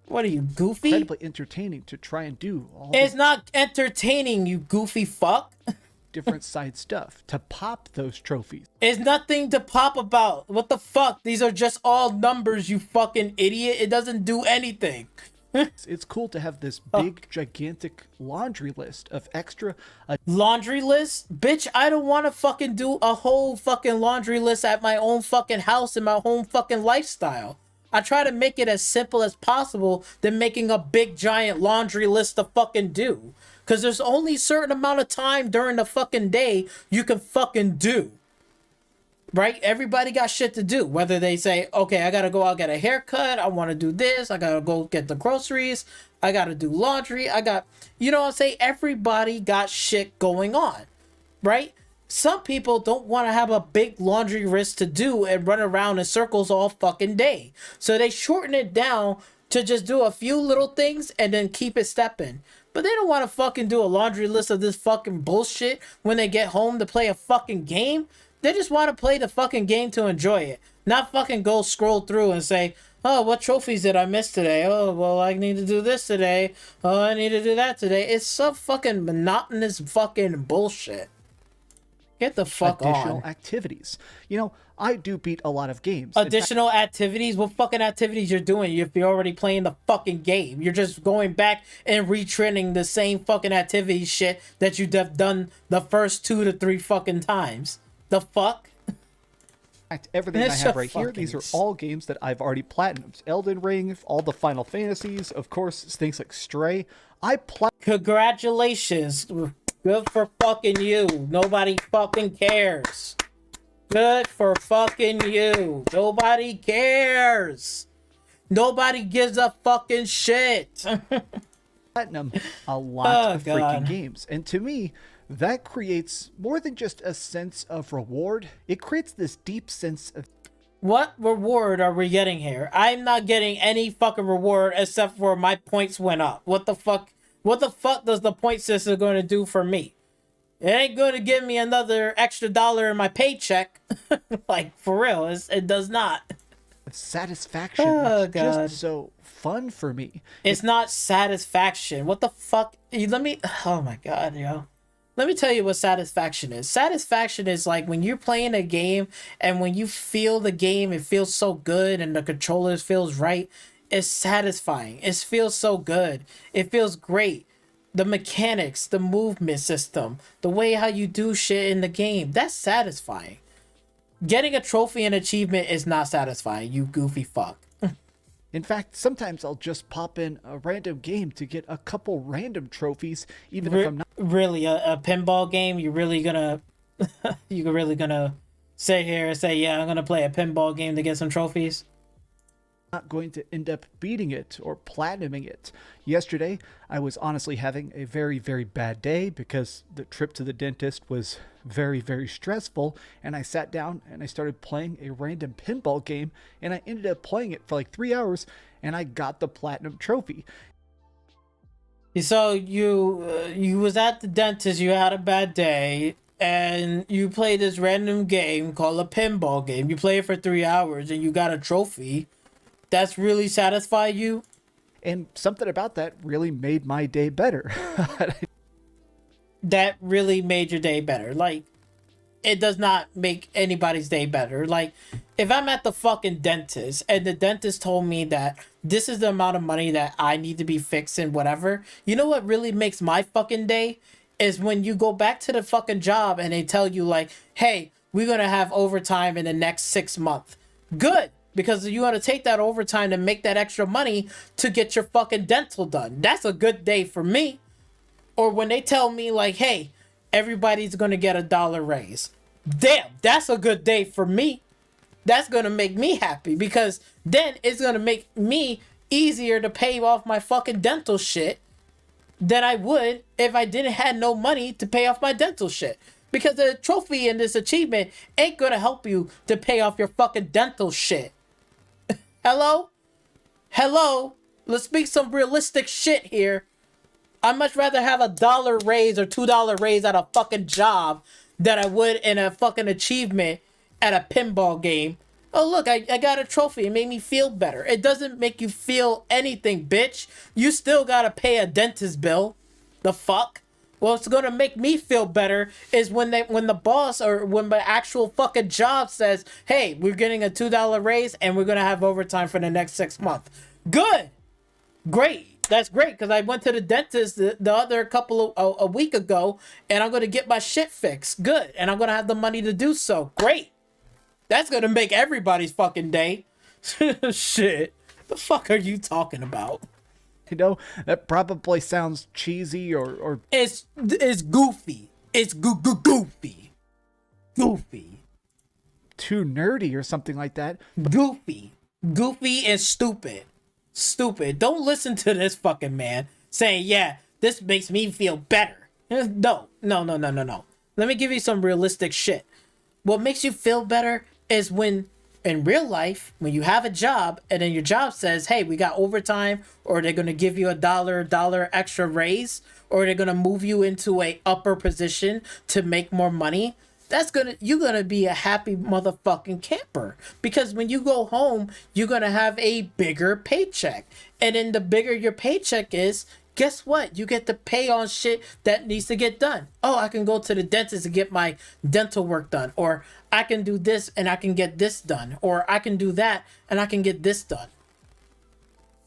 S1: What are you, goofy?
S2: Incredibly entertaining to try and do all
S1: It's not entertaining, you goofy fuck.
S2: different side stuff to pop those trophies.
S1: It's nothing to pop about. What the fuck? These are just all numbers, you fucking idiot. It doesn't do anything.
S2: It's cool to have this big, gigantic laundry list of extra.
S1: Laundry list? Bitch, I don't want to fucking do a whole fucking laundry list at my own fucking house and my own fucking lifestyle. I try to make it as simple as possible than making a big giant laundry list to fucking do. Because there's only a certain amount of time during the fucking day you can fucking do. Right? Everybody got shit to do. Whether they say, okay, I gotta go out get a haircut. I want to do this. I gotta go get the groceries. I gotta do laundry. You know what I'm saying? Everybody got shit going on. Right? Some people don't want to have a big laundry list to do and run around in circles all fucking day. So they shorten it down to just do a few little things and then keep it stepping. But they don't want to fucking do a laundry list of this fucking bullshit when they get home to play a fucking game. They just want to play the fucking game to enjoy it. Not fucking go scroll through and say, oh, what trophies did I miss today? Oh, well, I need to do this today. Oh, I need to do that today. It's some fucking monotonous fucking bullshit. Get the fuck
S2: additional
S1: on.
S2: activities. You know, I do beat a lot of games.
S1: Additional activities? What fucking activities you're doing if you're already playing the fucking game? You're just going back and retraining the same fucking activity shit that you've done the first 2 to 3 fucking times. The fuck?
S2: In fact, everything I have right here, these are all games that I've already platinumed. Elden Ring, all the Final Fantasies, of course, things like Stray.
S1: Congratulations. Good for fucking you. Nobody fucking cares. Good for fucking you. Nobody cares. Nobody gives a fucking shit.
S2: Platinum a lot of
S1: God.
S2: freaking games. And to me, that creates more than just a sense of reward. It creates this deep sense of...
S1: What reward are we getting here? I'm not getting any fucking reward except for my points went up. What the fuck? What the fuck does the point system going to do for me? It ain't going to give me another extra $1 in my paycheck. Like, for real, it does not.
S2: Satisfaction.
S1: Oh,
S2: it's
S1: God.
S2: just so fun for me.
S1: It's not satisfaction. What the fuck? Oh my God, yo. Let me tell you what satisfaction is. Satisfaction is like when you're playing a game and when you feel the game, it feels so good and the controller feels right. It's satisfying. It feels so good. It feels great. The mechanics, the movement system, the way how you do shit in the game, that's satisfying. Getting a trophy and achievement is not satisfying, you goofy fuck.
S2: In fact, sometimes I'll just pop in a random game to get a couple random trophies, even if I'm not...
S1: Really, a pinball game? You really gonna sit here and say, yeah, I'm gonna play a pinball game to get some trophies?
S2: Not going to end up beating it or platinuming it. Yesterday, I was honestly having a very, very bad day because the trip to the dentist was very, very stressful, and I sat down and I started playing a random pinball game, and I ended up playing it for like 3 hours, and I got the platinum trophy.
S1: So you was at the dentist, you had a bad day, and you played this random game called a pinball game. You play it for 3 hours and you got a trophy. That's really satisfied you?
S2: And something about that really made my day better.
S1: That really made your day better. Like, it does not make anybody's day better. Like, if I'm at the fucking dentist and the dentist told me that this is the amount of money that I need to be fixing whatever, you know what really makes my fucking day? Is when you go back to the fucking job and they tell you like, hey, we're going to have overtime in the next 6 months. Good. Because you want to take that overtime to make that extra money to get your fucking dental done. That's a good day for me. Or when they tell me like, hey, everybody's going to get $1 raise. Damn, that's a good day for me. That's going to make me happy because then it's going to make me easier to pay off my fucking dental shit than I would if I didn't have no money to pay off my dental shit. Because the trophy and this achievement ain't going to help you to pay off your fucking dental shit. Hello? Hello? Let's speak some realistic shit here. I'd much rather have $1 raise or $2 raise at a fucking job than I would in a fucking achievement at a pinball game. Oh, look, I got a trophy. It made me feel better. It doesn't make you feel anything, bitch. You still gotta pay a dentist bill. The fuck? What's gonna make me feel better is when the boss or when my actual fucking job says, "Hey, we're getting a $2 raise and we're gonna have overtime for the next 6 months." Good, great, that's great because I went to the dentist the other couple of a week ago and I'm gonna get my shit fixed. Good, and I'm gonna have the money to do so. Great, that's gonna make everybody's fucking day. Shit, the fuck are you talking about?
S2: You know, that probably sounds cheesy or
S1: It's goofy. It's goofy. Goofy.
S2: too nerdy or something like that.
S1: Goofy. Goofy and stupid. Stupid. Don't listen to this fucking man saying, yeah, this makes me feel better. No. Let me give you some realistic shit. What makes you feel better is when in real life, when you have a job and then your job says, hey, we got overtime, or they're going to give you a dollar extra raise, or they're going to move you into a upper position to make more money. You're gonna be a happy motherfucking camper, because when you go home, you're gonna have a bigger paycheck. And then the bigger your paycheck is, guess what? You get to pay on shit that needs to get done. Oh, I can go to the dentist and get my dental work done. Or I can do this and I can get this done. Or I can do that and I can get this done.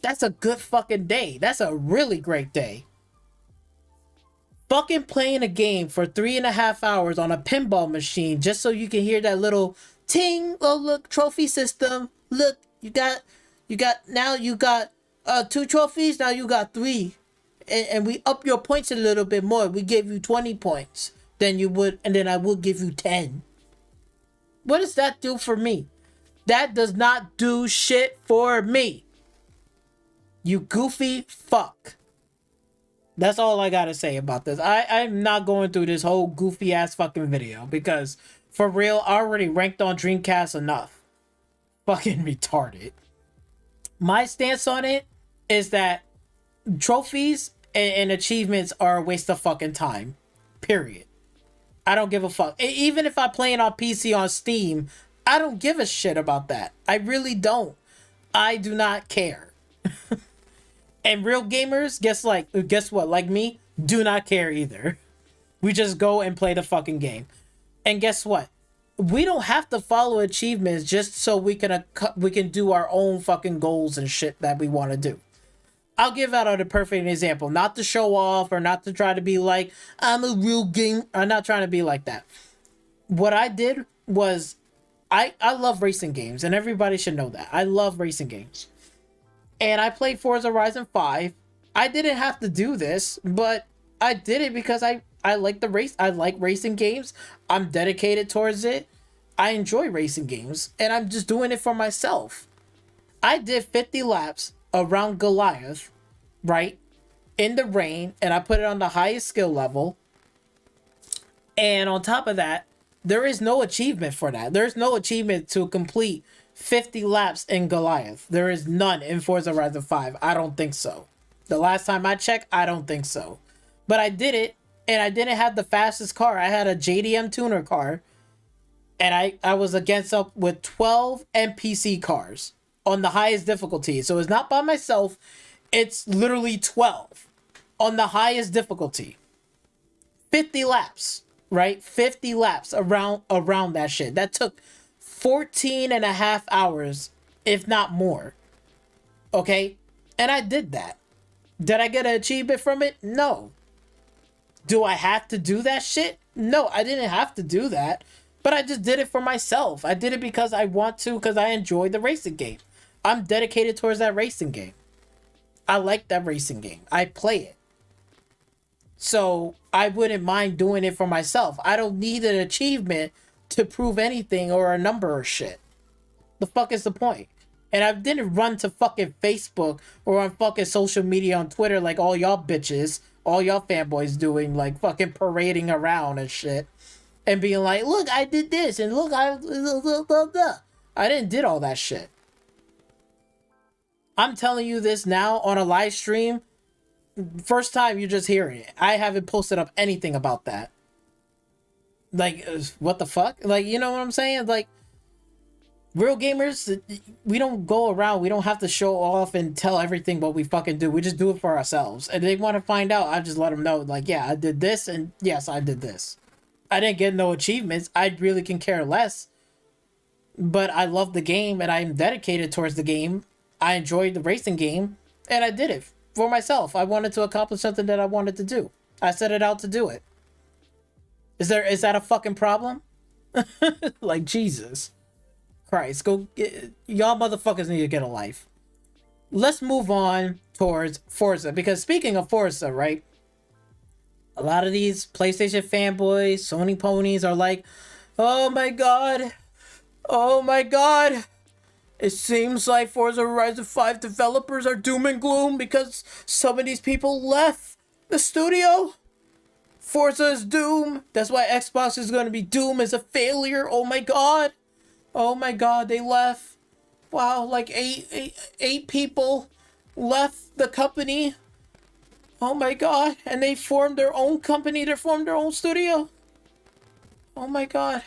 S1: That's a good fucking day. That's a really great day. Fucking playing a game for 3.5 hours on a pinball machine just so you can hear that little ting. Oh, look, trophy system. Look, you got 2 trophies. Now you got 3. And we up your points a little bit more. We gave you 20 points than you would, and then I will give you 10. What does that do for me? That does not do shit for me. You goofy fuck. That's all I gotta say about this. I'm not going through this whole goofy ass fucking video because for real, I already ranked on Dreamcast enough. Fucking retarded. My stance on it is that trophies and achievements are a waste of fucking time. Period. I don't give a fuck. Even if I play it on PC on Steam, I don't give a shit about that. I really don't. I do not care. And real gamers, guess what? Like me, do not care either. We just go and play the fucking game. And guess what? We don't have to follow achievements just so we can do our own fucking goals and shit that we want to do. I'll give out a perfect example. Not to show off or not to try to be like, I'm a real game. I'm not trying to be like that. What I did was, I love racing games, and everybody should know that. I love racing games. And I played Forza Horizon 5. I didn't have to do this, but I did it because I like the race. I like racing games. I'm dedicated towards it. I enjoy racing games, and I'm just doing it for myself. I did 50 laps around Goliath, right, in the rain, and I put it on the highest skill level. And on top of that, there is no achievement for that. There's no achievement to complete 50 laps in Goliath. There is none in Forza Horizon 5. I don't think so. The last time I checked, I don't think so. But I did it, and I didn't have the fastest car. I had a JDM tuner car, and I was against up with 12 NPC cars on the highest difficulty. So it's not by myself. It's literally 12 on the highest difficulty. 50 laps, right? 50 laps around that shit. That took 14.5 hours, if not more. Okay? And I did that. Did I get an achievement from it? No. Do I have to do that shit? No, I didn't have to do that. But I just did it for myself. I did it because I want to, because I enjoy the racing game. I'm dedicated towards that racing game. I like that racing game. I play it. So I wouldn't mind doing it for myself. I don't need an achievement to prove anything or a number or shit. The fuck is the point? And I didn't run to fucking Facebook or on fucking social media on Twitter like all y'all bitches, all y'all fanboys doing, like fucking parading around and shit. And being like, look, I did this, and look, I didn't did all that shit. I'm telling you this now on a live stream. First time you're just hearing it. I haven't posted up anything about that. Like, what the fuck? Like, you know what I'm saying? Like, Real gamers, we don't go around. We don't have to show off and tell everything what we fucking do. We just do it for ourselves. And they want to find out, I just let them know, like, yeah, I did this, and yes, I did this. I didn't get no achievements. I really can care less. But I love the game, and I'm dedicated towards the game. I enjoyed the racing game, and I did it for myself. I wanted to accomplish something that I wanted to do. I set it out to do it. Is that a fucking problem? Like, Jesus Christ, y'all motherfuckers need to get a life. Let's move on towards Forza, because speaking of Forza, right? A lot of these PlayStation fanboys, Sony ponies are like, oh my god, oh my god. It seems like Forza Horizon 5 developers are doom and gloom because some of these people left the studio. Forza is doom. That's why Xbox is going to be doom as a failure. Oh my god. Oh my god, they left. Wow, like eight people left the company. Oh my god. And they formed their own company. They formed their own studio. Oh my god.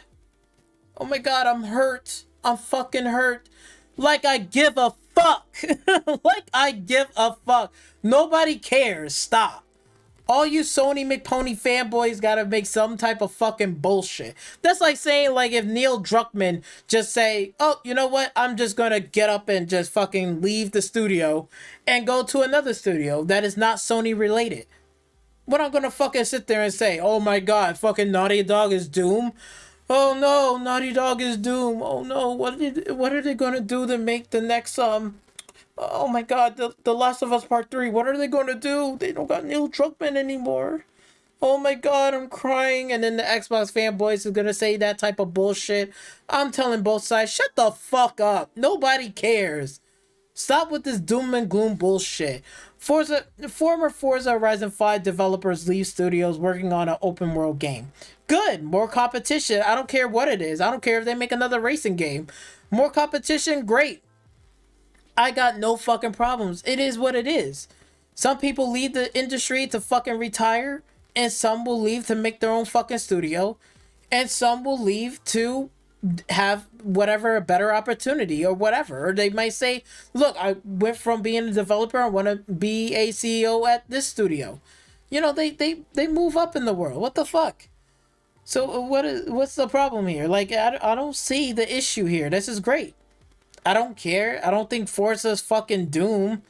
S1: Oh my god, I'm hurt. I'm fucking hurt. Like I give a fuck. Like I give a fuck. Nobody cares. Stop. All you Sony McPony fanboys gotta make some type of fucking bullshit. That's like saying, like, if Neil Druckmann just say, oh, you know what? I'm just gonna get up and just fucking leave the studio and go to another studio that is not Sony related. What I'm gonna fucking sit there and say, oh my god, fucking Naughty Dog is doom? Oh no, Naughty Dog is doom. Oh no, what are they gonna do to make the next oh my god, the Last of Us Part 3, what are they gonna do? They don't got Neil Druckmann anymore. Oh my god, I'm crying. And then the Xbox fanboys is gonna say that type of bullshit. I'm telling both sides, shut the fuck up. Nobody cares. Stop with this doom and gloom bullshit. Former Forza Horizon 5 developers leave studios working on an open world game. Good, more competition. I don't care what it is. I don't care if they make another racing game. More competition, great. I got no fucking problems. It is what it is. Some people leave the industry to fucking retire, and some will leave to make their own fucking studio, and some will leave to have whatever, a better opportunity or whatever. Or they might say, look, I went from being a developer, I want to be a CEO at this studio. You know, they move up in the world. What the fuck? So what's the problem here? Like, I don't see the issue here. This is great. I don't care. I don't think Forza's fucking doom.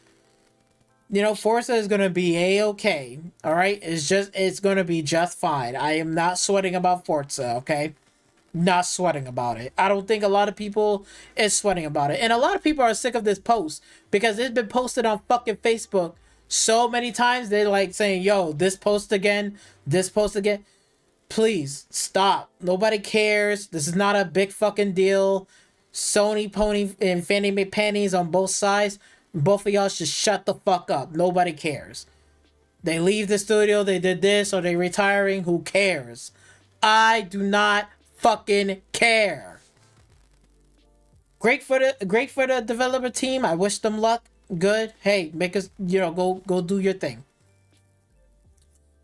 S1: You know, Forza is gonna be a-okay. Alright? It's gonna be just fine. I am not sweating about Forza, okay? Not sweating about it. I don't think a lot of people is sweating about it. And a lot of people are sick of this post because it's been posted on fucking Facebook so many times. They're like saying, yo, this post again, this post again. Please stop. Nobody cares. This is not a big fucking deal. Sony pony and Fannie Mae panties on both sides. Both of y'all should shut the fuck up. Nobody cares. They leave the studio, they did this, or they retiring. Who cares? I do not fucking care. Great for the developer team. I wish them luck. Good. Hey, make us, go do your thing.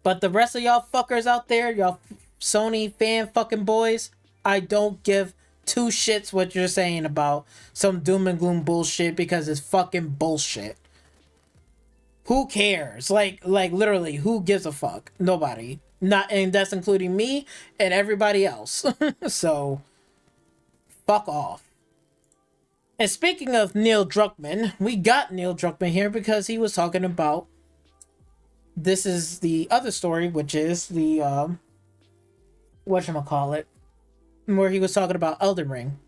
S1: But the rest of y'all fuckers out there, y'all Sony fan fucking boys, I don't give two shits what you're saying about some doom and gloom bullshit because it's fucking bullshit. Who cares? Like literally, who gives a fuck? Nobody. Not, and that's including me and everybody else. So, fuck off. And speaking of Neil Druckmann, we got Neil Druckmann here because he was talking about, this is the other story, which is the whatchamacallit, where he was talking about Elden Ring.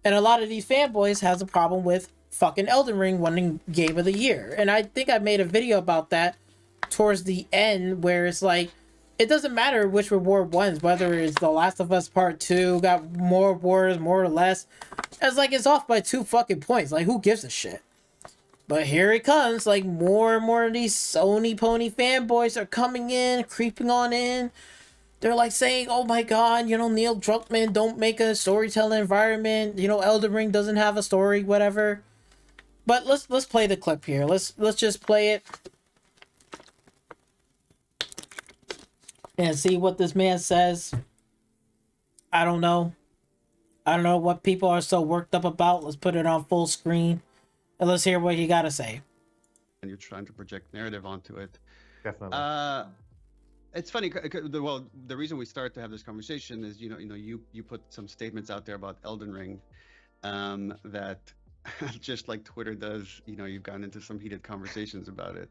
S1: And a lot of these fanboys has a problem with fucking Elden Ring winning Game of the Year. And I think I made a video about that towards the end, where it's like, it doesn't matter which reward wins, whether it's The Last of Us Part 2, got more awards, more or less. It's like, it's off by 2 fucking points. Like, who gives a shit? But here it comes, like, more and more of these Sony pony fanboys are coming in, creeping on in. They're like saying, oh my god, Neil Druckmann don't make a storytelling environment. Elden Ring doesn't have a story, whatever. But let's play the clip here. Let's just play it. And see what this man says. I don't know. I don't know what people are so worked up about. Let's put it on full screen and let's hear what you got to say.
S3: And you're trying to project narrative onto it.
S4: Definitely.
S3: It's funny. Well, the reason we started to have this conversation is, you put some statements out there about Elden Ring, that just like Twitter does. You've gotten into some heated conversations about it.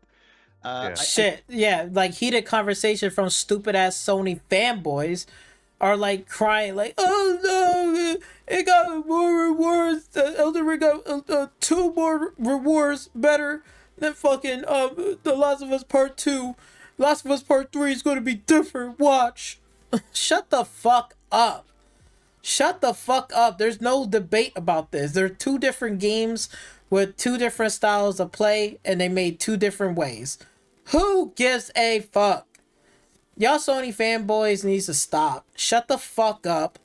S1: Yeah, like heated conversation from stupid ass Sony fanboys are like crying, like, oh no, it got more rewards. Elden Ring got 2 more rewards better than fucking The Last of Us Part 2. Last of Us Part 3 is going to be different. Watch. Shut the fuck up. Shut the fuck up. There's no debate about this. They're 2 different games with 2 different styles of play, and they made 2 different ways. Who gives a fuck? Y'all Sony fanboys needs to stop. Shut the fuck up.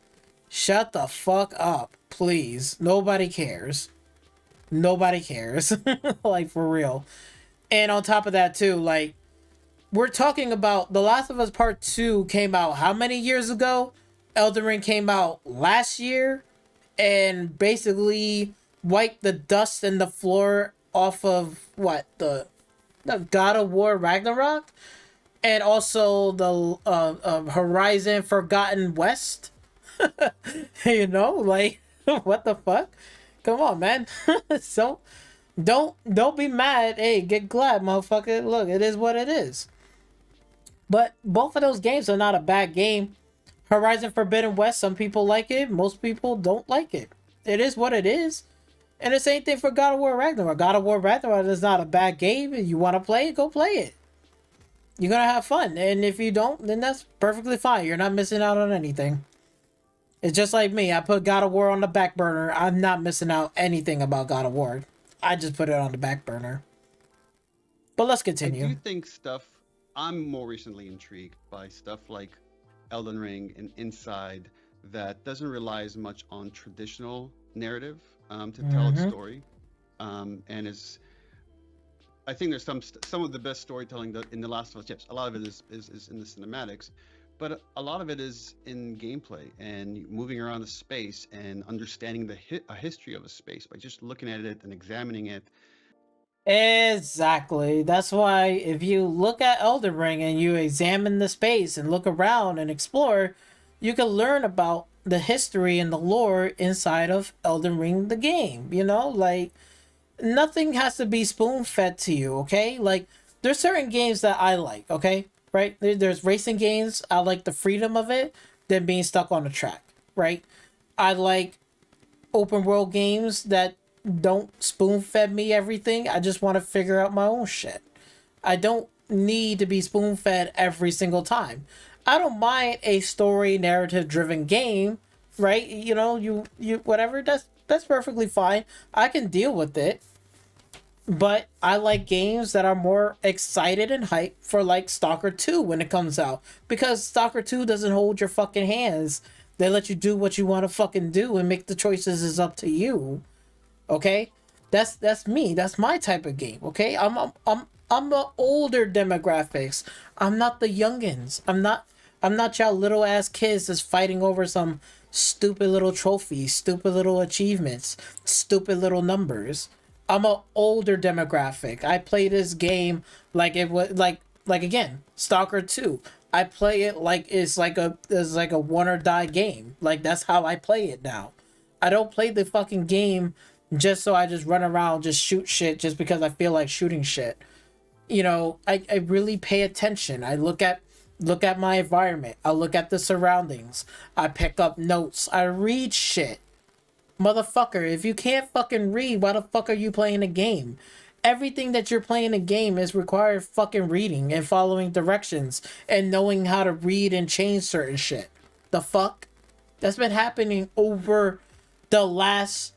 S1: Shut the fuck up. Please. Nobody cares. Nobody cares. Like, for real. And on top of that, too, like, we're talking about The Last of Us Part 2 came out how many years ago? Elden Ring came out last year and basically wiped the dust and the floor off of what? The God of War Ragnarok? And also the Horizon Forgotten West. You know, like, what the fuck? Come on, man. So don't be mad. Hey, get glad, motherfucker. Look, it is what it is. But both of those games are not a bad game. Horizon Forbidden West, some people like it. Most people don't like it. It is what it is. And the same thing for God of War Ragnarok. God of War Ragnarok is not a bad game. If you want to play it, go play it. You're going to have fun. And if you don't, then that's perfectly fine. You're not missing out on anything. It's just like me. I put God of War on the back burner. I'm not missing out anything about God of War. I just put it on the back burner. But let's continue.
S3: I do think I'm more recently intrigued by stuff like Elden Ring and Inside that doesn't rely as much on traditional narrative to tell its story, and I think there's some of the best storytelling in The Last of Us. Yes, a lot of it is in the cinematics, but a lot of it is in gameplay and moving around the space and understanding a history of a space by just looking at it and examining it.
S1: Exactly. That's why if you look at Elden Ring and you examine the space and look around and explore, you can learn about the history and the lore inside of Elden Ring, the game. You know, like, nothing has to be spoon-fed to you, okay? Like, there's certain games that I like, okay? Right? There's racing games. I like the freedom of it than being stuck on a track, right? I like open world games that don't spoon-fed me everything. I just want to figure out my own shit. I don't need to be spoon-fed every single time. I don't mind a story narrative driven game, right? You know, you whatever, that's perfectly fine. I can deal with it. But I like games that are more excited and hyped for, like, Stalker 2 when it comes out, because Stalker 2 doesn't hold your fucking hands. They let you do what you want to fucking do and make the choices is up to you. Okay, that's me. That's my type of game. Okay, I'm the older demographics. I'm not the youngins. I'm not y'all little ass kids that's fighting over some stupid little trophies, stupid little achievements, stupid little numbers. I'm an older demographic. I play this game like it was like again, Stalker 2. I play it like it's like a one or die game. Like, that's how I play it now. I don't play the fucking game just so I just run around, just shoot shit just because I feel like shooting shit. You know, I really pay attention. I look at my environment. I look at the surroundings. I pick up notes. I read shit. Motherfucker, if you can't fucking read, why the fuck are you playing a game? Everything that you're playing a game is required fucking reading and following directions and knowing how to read and change certain shit. The fuck? That's been happening over the last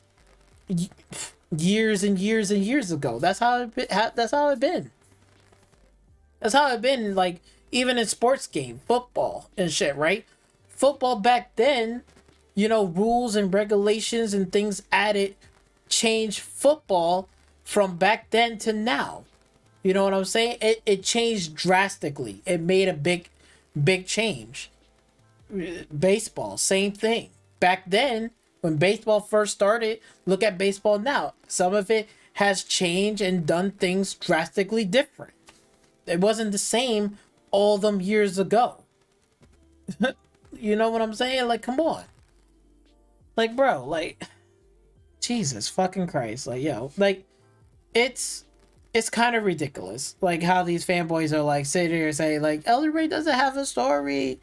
S1: years and years and years ago. That's how it been. That's how it been. That's how it been. Like, even in sports game, football and shit, right? Football back then, you know, rules and regulations and things added changed football from back then to now. You know what I'm saying? It changed drastically. It made a big change. Baseball, same thing. Back then, When baseball first started, look at baseball now. Some of it has changed and done things drastically different. It wasn't the same all them years ago. You know what I'm saying? Like, come on. Like, bro, like, Jesus fucking Christ. Like, yo, like, it's kind of ridiculous. Like, how these fanboys are, like, sitting here and say, like, Elden Ring doesn't have a story.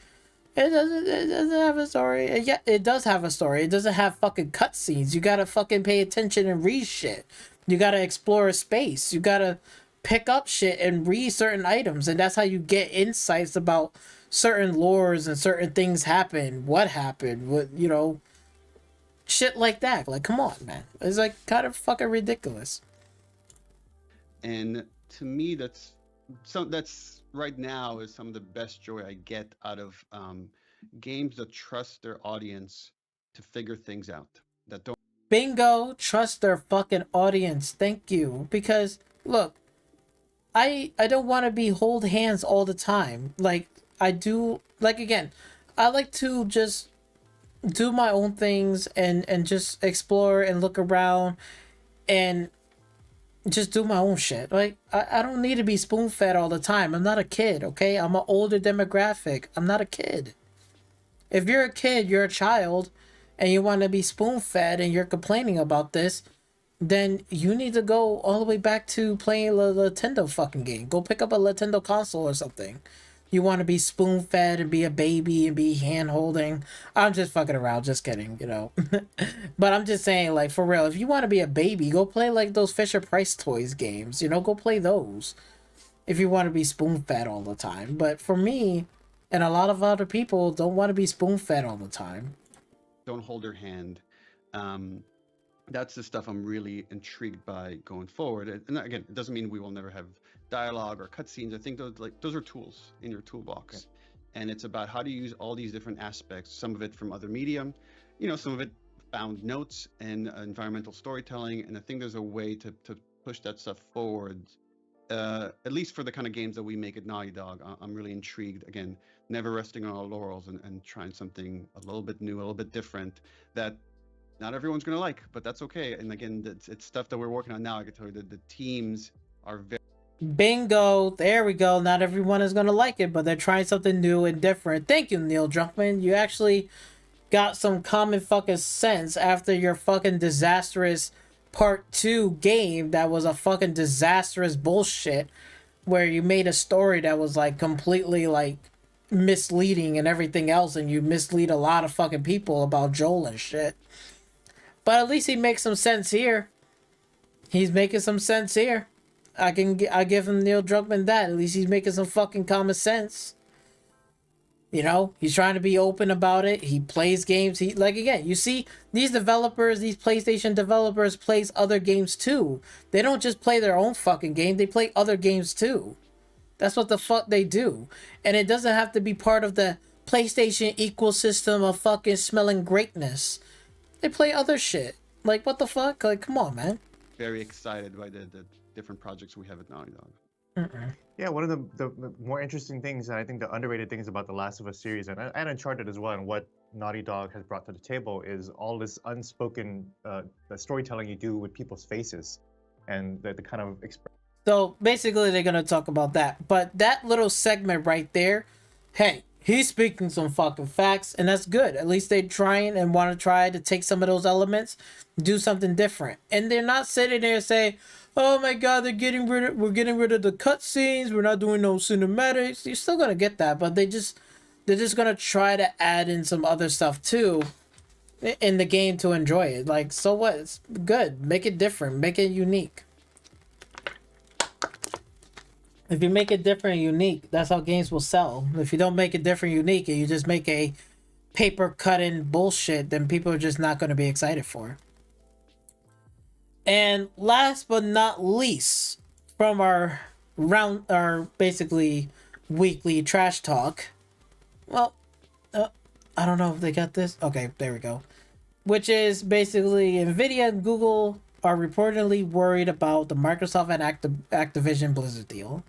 S1: It doesn't have a story. Yeah, it does have a story. It doesn't have fucking cutscenes. You gotta fucking pay attention and read shit. You gotta explore a space. You gotta pick up shit and read certain items. And that's how you get insights about certain lores and certain things happen. What happened? What, you know, shit like that. Like, come on, man. It's like kind of fucking ridiculous.
S3: And to me, that's right now is some of the best joy I get out of games that trust their audience to figure things out. That don't
S1: Bingo, trust their fucking audience. Thank you. Because look, I don't want to be hold hands all the time. Like I do, like again, I like to just do my own things and just explore and look around and just do my own shit. Like I don't need to be spoon fed all the time. I'm not a kid, okay? I'm an older demographic. I'm not a kid. If you're a kid, you're a child, and you want to be spoon fed and you're complaining about this, then you need to go all the way back to playing a Nintendo fucking game. Go pick up a Nintendo console or something. You want to be spoon fed and be a baby and be hand holding. I'm just fucking around, just kidding, you know. But I'm just saying, like, for real, if you want to be a baby, go play like those Fisher Price Toys games, you know, go play those. If you want to be spoon fed all the time. But for me, and a lot of other people don't want to be spoon fed all the time.
S3: don't hold their hand. That's the stuff I'm really intrigued by going forward. And again, it doesn't mean we will never have dialogue or cutscenes. I think those are tools in your toolbox. Okay. And it's about how to use all these different aspects, some of it from other medium, some of it found notes and environmental storytelling. And I think there's a way to push that stuff forward, at least for the kind of games that we make at Naughty Dog. I'm really intrigued. Again, never resting on our laurels and trying something a little bit new, a little bit different that not everyone's going to like, but that's okay. And again, it's stuff that we're working on now. I can tell you that the teams are very...
S1: Bingo. There we go. Not everyone is going to like it, but they're trying something new and different. Thank you, Neil Druckmann. You actually got some common fucking sense after your fucking disastrous part 2 game that was a fucking disastrous bullshit where you made a story that was like completely like misleading and everything else, and you mislead a lot of fucking people about Joel and shit. But at least he makes some sense here. He's making some sense here. I give him Neil Druckmann that. At least he's making some fucking common sense. You know, he's trying to be open about it. He plays games. He, like, again, you see, these developers, these PlayStation developers plays other games too. They don't just play their own fucking game. They play other games too. That's what the fuck they do. And it doesn't have to be part of the PlayStation ecosystem of fucking smelling greatness. They play other shit. Like, what the fuck? Like, come on, man.
S3: Very excited by the different projects we have at Naughty Dog.
S4: Yeah, one of the more interesting things, and I think the underrated things about the Last of Us series, and Uncharted as well, and what Naughty Dog has brought to the table is all this unspoken the storytelling you do with people's faces, and the kind of
S1: So, basically, they're going to talk about that. But that little segment right there, hey, he's speaking some fucking facts, and that's good. At least they're trying and want to try to take some of those elements, do something different. And they're not sitting there saying, oh my god, we're getting rid of the cutscenes, we're not doing no cinematics. You're still gonna get that, but they're just gonna try to add in some other stuff too in the game to enjoy it. Like, so what? It's good. Make it different. Make it unique. If you make it different and unique, that's how games will sell. If you don't make it different and unique and you just make a paper cut-in bullshit, then people are just not going to be excited for it. And last but not least, from our basically weekly trash talk, well, I don't know if they got this. Okay, there we go. Which is basically Nvidia and Google are reportedly worried about the Microsoft and Activision Blizzard deal.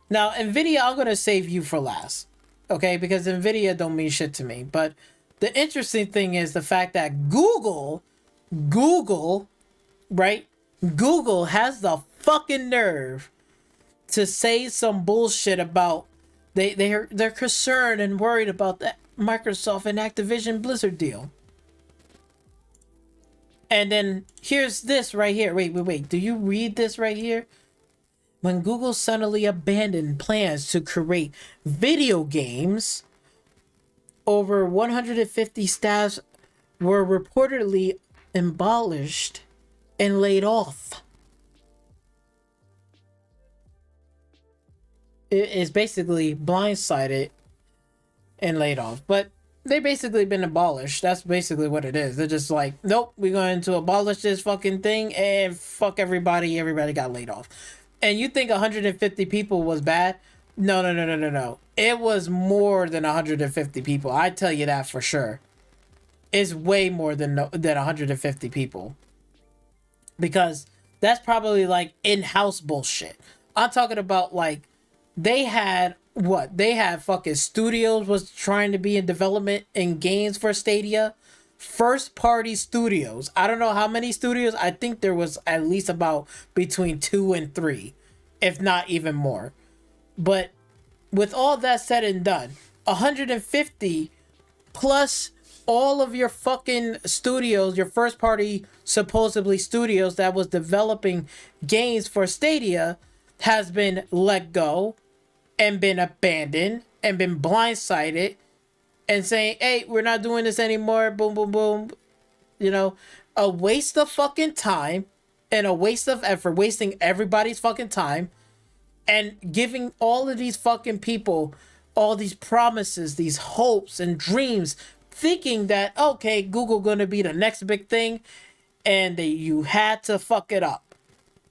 S1: Now, Nvidia, I'm going to save you for last. Okay, because Nvidia don't mean shit to me. But The interesting thing is the fact that Google, right? Google has the fucking nerve to say some bullshit about they're concerned and worried about that Microsoft and Activision Blizzard deal. And then here's this right here. Wait. Do you read this right here? When Google suddenly abandoned plans to create video games, over 150 staffs were reportedly abolished and laid off. It is basically blindsided and laid off. But they basically been abolished. That's basically what it is. They're just like, nope, we're going to abolish this fucking thing and fuck everybody. Everybody got laid off. And you think 150 people was bad? No. It was more than 150 people. I tell you that for sure. It's way more than 150 people. Because that's probably like in-house bullshit. I'm talking about like they had what? They had fucking studios was trying to be in development in games for Stadia. First party studios. I don't know how many studios. I think there was at least about between 2 and 3, if not even more. But with all that said and done, 150 plus all of your fucking studios, your first party supposedly studios that was developing games for Stadia has been let go and been abandoned and been blindsided and saying, hey, we're not doing this anymore. Boom, boom, boom. You know, a waste of fucking time and a waste of effort, wasting everybody's fucking time and giving all of these fucking people all these promises, these hopes and dreams, thinking that, okay, Google gonna be the next big thing, and you had to fuck it up.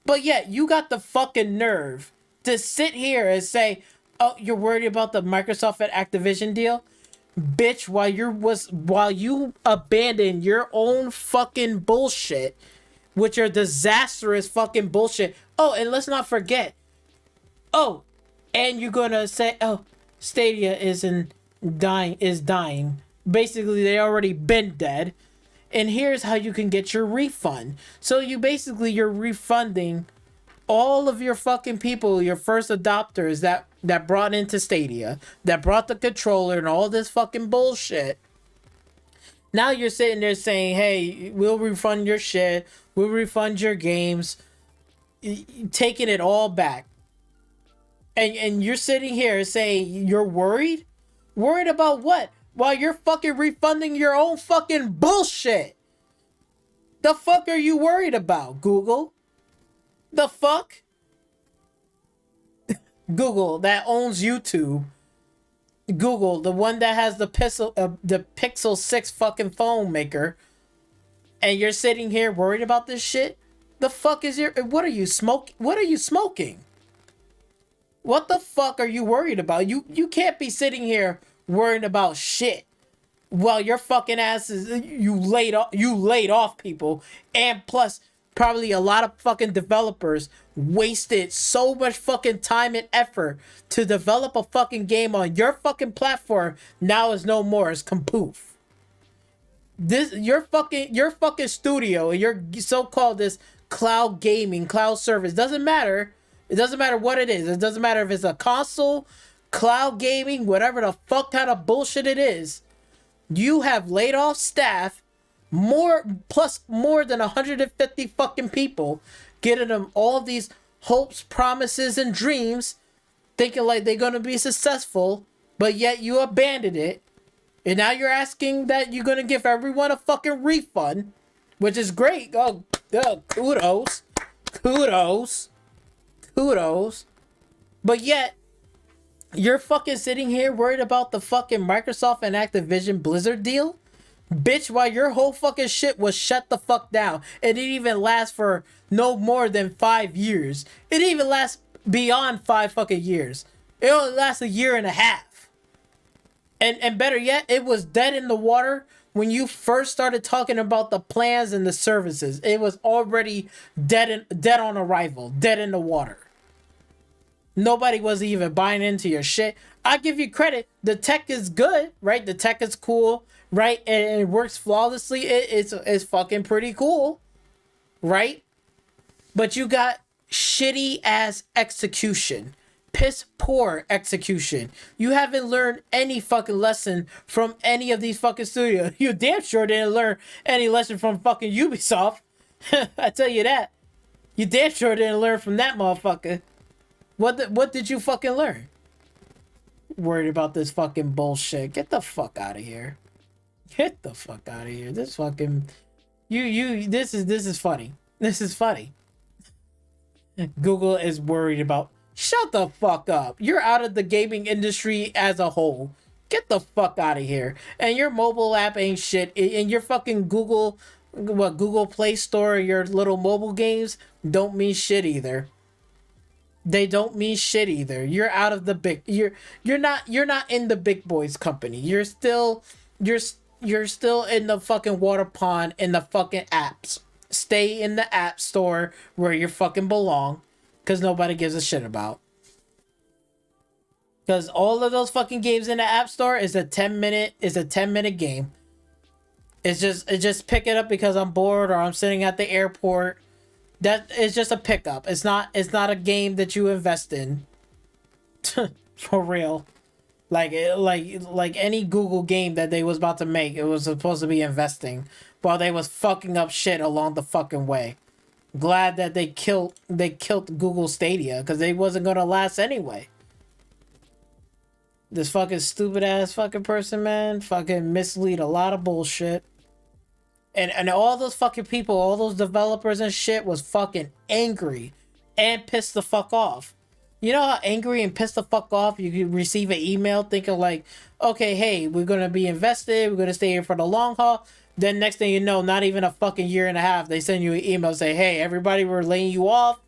S1: But yet, you got the fucking nerve to sit here and say, oh, you're worried about the Microsoft and Activision deal? Bitch, while you abandon your own fucking bullshit, which are disastrous fucking bullshit. Oh, and let's not forget. Oh, and you're gonna say, oh, Stadia is dying. Basically, they already been dead. And here's how you can get your refund. So you're refunding all of your fucking people, your first adopters that brought into Stadia, that brought the controller and all this fucking bullshit. Now you're sitting there saying, hey, we'll refund your shit. We'll refund your games. Taking it all back. And you're sitting here saying you're worried? Worried about what? While you're fucking refunding your own fucking bullshit. The fuck are you worried about, Google? The fuck? Google that owns YouTube. Google, the one that has the Pixel 6 fucking phone maker. And you're sitting here worried about this shit? The fuck is what are you smoking? What the fuck are you worried about? You can't be sitting here worrying about shit while your fucking ass is you laid off people, and plus probably a lot of fucking developers wasted so much fucking time and effort to develop a fucking game on your fucking platform. Now is no more. It's compoof. This your fucking studio and your so-called this cloud gaming, cloud service doesn't matter. It doesn't matter what it is. It doesn't matter if it's a console, cloud gaming, whatever the fuck kind of bullshit it is. You have laid off staff, more than 150 fucking people, getting them all these hopes, promises, and dreams, thinking like they're gonna be successful, but yet you abandoned it. And now you're asking that you're gonna give everyone a fucking refund, which is great. Oh, kudos. But yet, you're fucking sitting here worried about the fucking Microsoft and Activision Blizzard deal? Bitch, while your whole fucking shit was shut the fuck down. It didn't even last for no more than 5 years. It didn't even last beyond 5 fucking years. It only lasts a year and a half. And better yet, it was dead in the water when you first started talking about the plans and the services. It was already dead on arrival, dead in the water. Nobody was even buying into your shit. I give you credit. The tech is good, right? The tech is cool, right? And it works flawlessly. It's fucking pretty cool, right? But you got shitty ass execution. Piss poor execution. You haven't learned any fucking lesson from any of these fucking studios. You damn sure didn't learn any lesson from fucking Ubisoft. I tell you that. You damn sure didn't learn from that motherfucker. What did you fucking learn? Worried about this fucking bullshit. Get the fuck out of here. Get the fuck out of here. This fucking this is funny. This is funny. Google is worried about. Shut the fuck up. You're out of the gaming industry as a whole. Get the fuck out of here. And your mobile app ain't shit. And your fucking Google Play Store, your little mobile games don't mean shit either. They don't mean shit either. You're out of the big. You're not in the big boys company. You're still in the fucking water pond in the fucking apps. Stay in the app store where you fucking belong. Because nobody gives a shit about. Because all of those fucking games in the app store is a 10-minute game. It's just pick it up because I'm bored or I'm sitting at the airport. That is just a pickup. It's not a game that you invest in. For real. Like any Google game that they was about to make, it was supposed to be investing while they was fucking up shit along the fucking way. Glad that they killed Google Stadia because they wasn't gonna last anyway. This fucking stupid ass fucking person, man, fucking mislead a lot of bullshit. And all those fucking people, all those developers and shit was fucking angry and pissed the fuck off. You know how angry and pissed the fuck off you could receive an email thinking like, okay, hey, we're gonna be invested, we're gonna stay here for the long haul. Then next thing you know, not even a fucking year and a half, they send you an email say, hey, everybody, we're laying you off.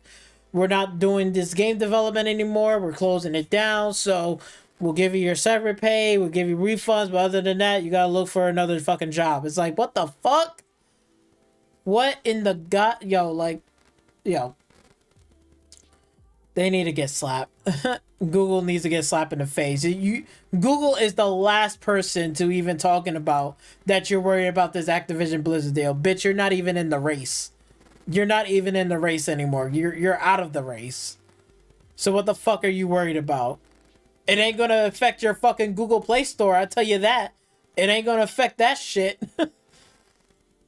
S1: We're not doing this game development anymore. We're closing it down. So we'll give you your severance pay. We'll give you refunds. But other than that, you got to look for another fucking job. It's like, what the fuck? What in the god? Yo. They need to get slapped. Google needs to get slapped in the face. Google is the last person to even talking about that you're worried about this Activision Blizzard deal. Bitch, you're not even in the race. You're not even in the race anymore. You're out of the race. So what the fuck are you worried about? It ain't gonna affect your fucking Google Play Store, I tell you that. It ain't gonna affect that shit.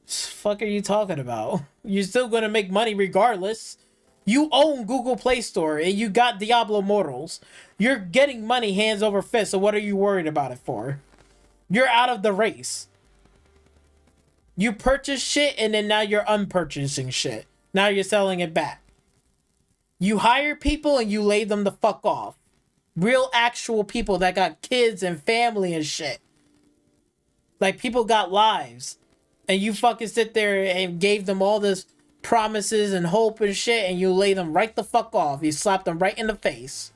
S1: Fuck are you talking about? You're still gonna make money regardless. You own Google Play Store and you got Diablo Immortals. You're getting money hands over fist, so what are you worried about it for? You're out of the race. You purchase shit and then now you're unpurchasing shit. Now you're selling it back. You hire people and you lay them the fuck off. Real actual people that got kids and family and shit. Like people got lives. And you fucking sit there and gave them all this promises and hope and shit, and you lay them right the fuck off. You slap them right in the face.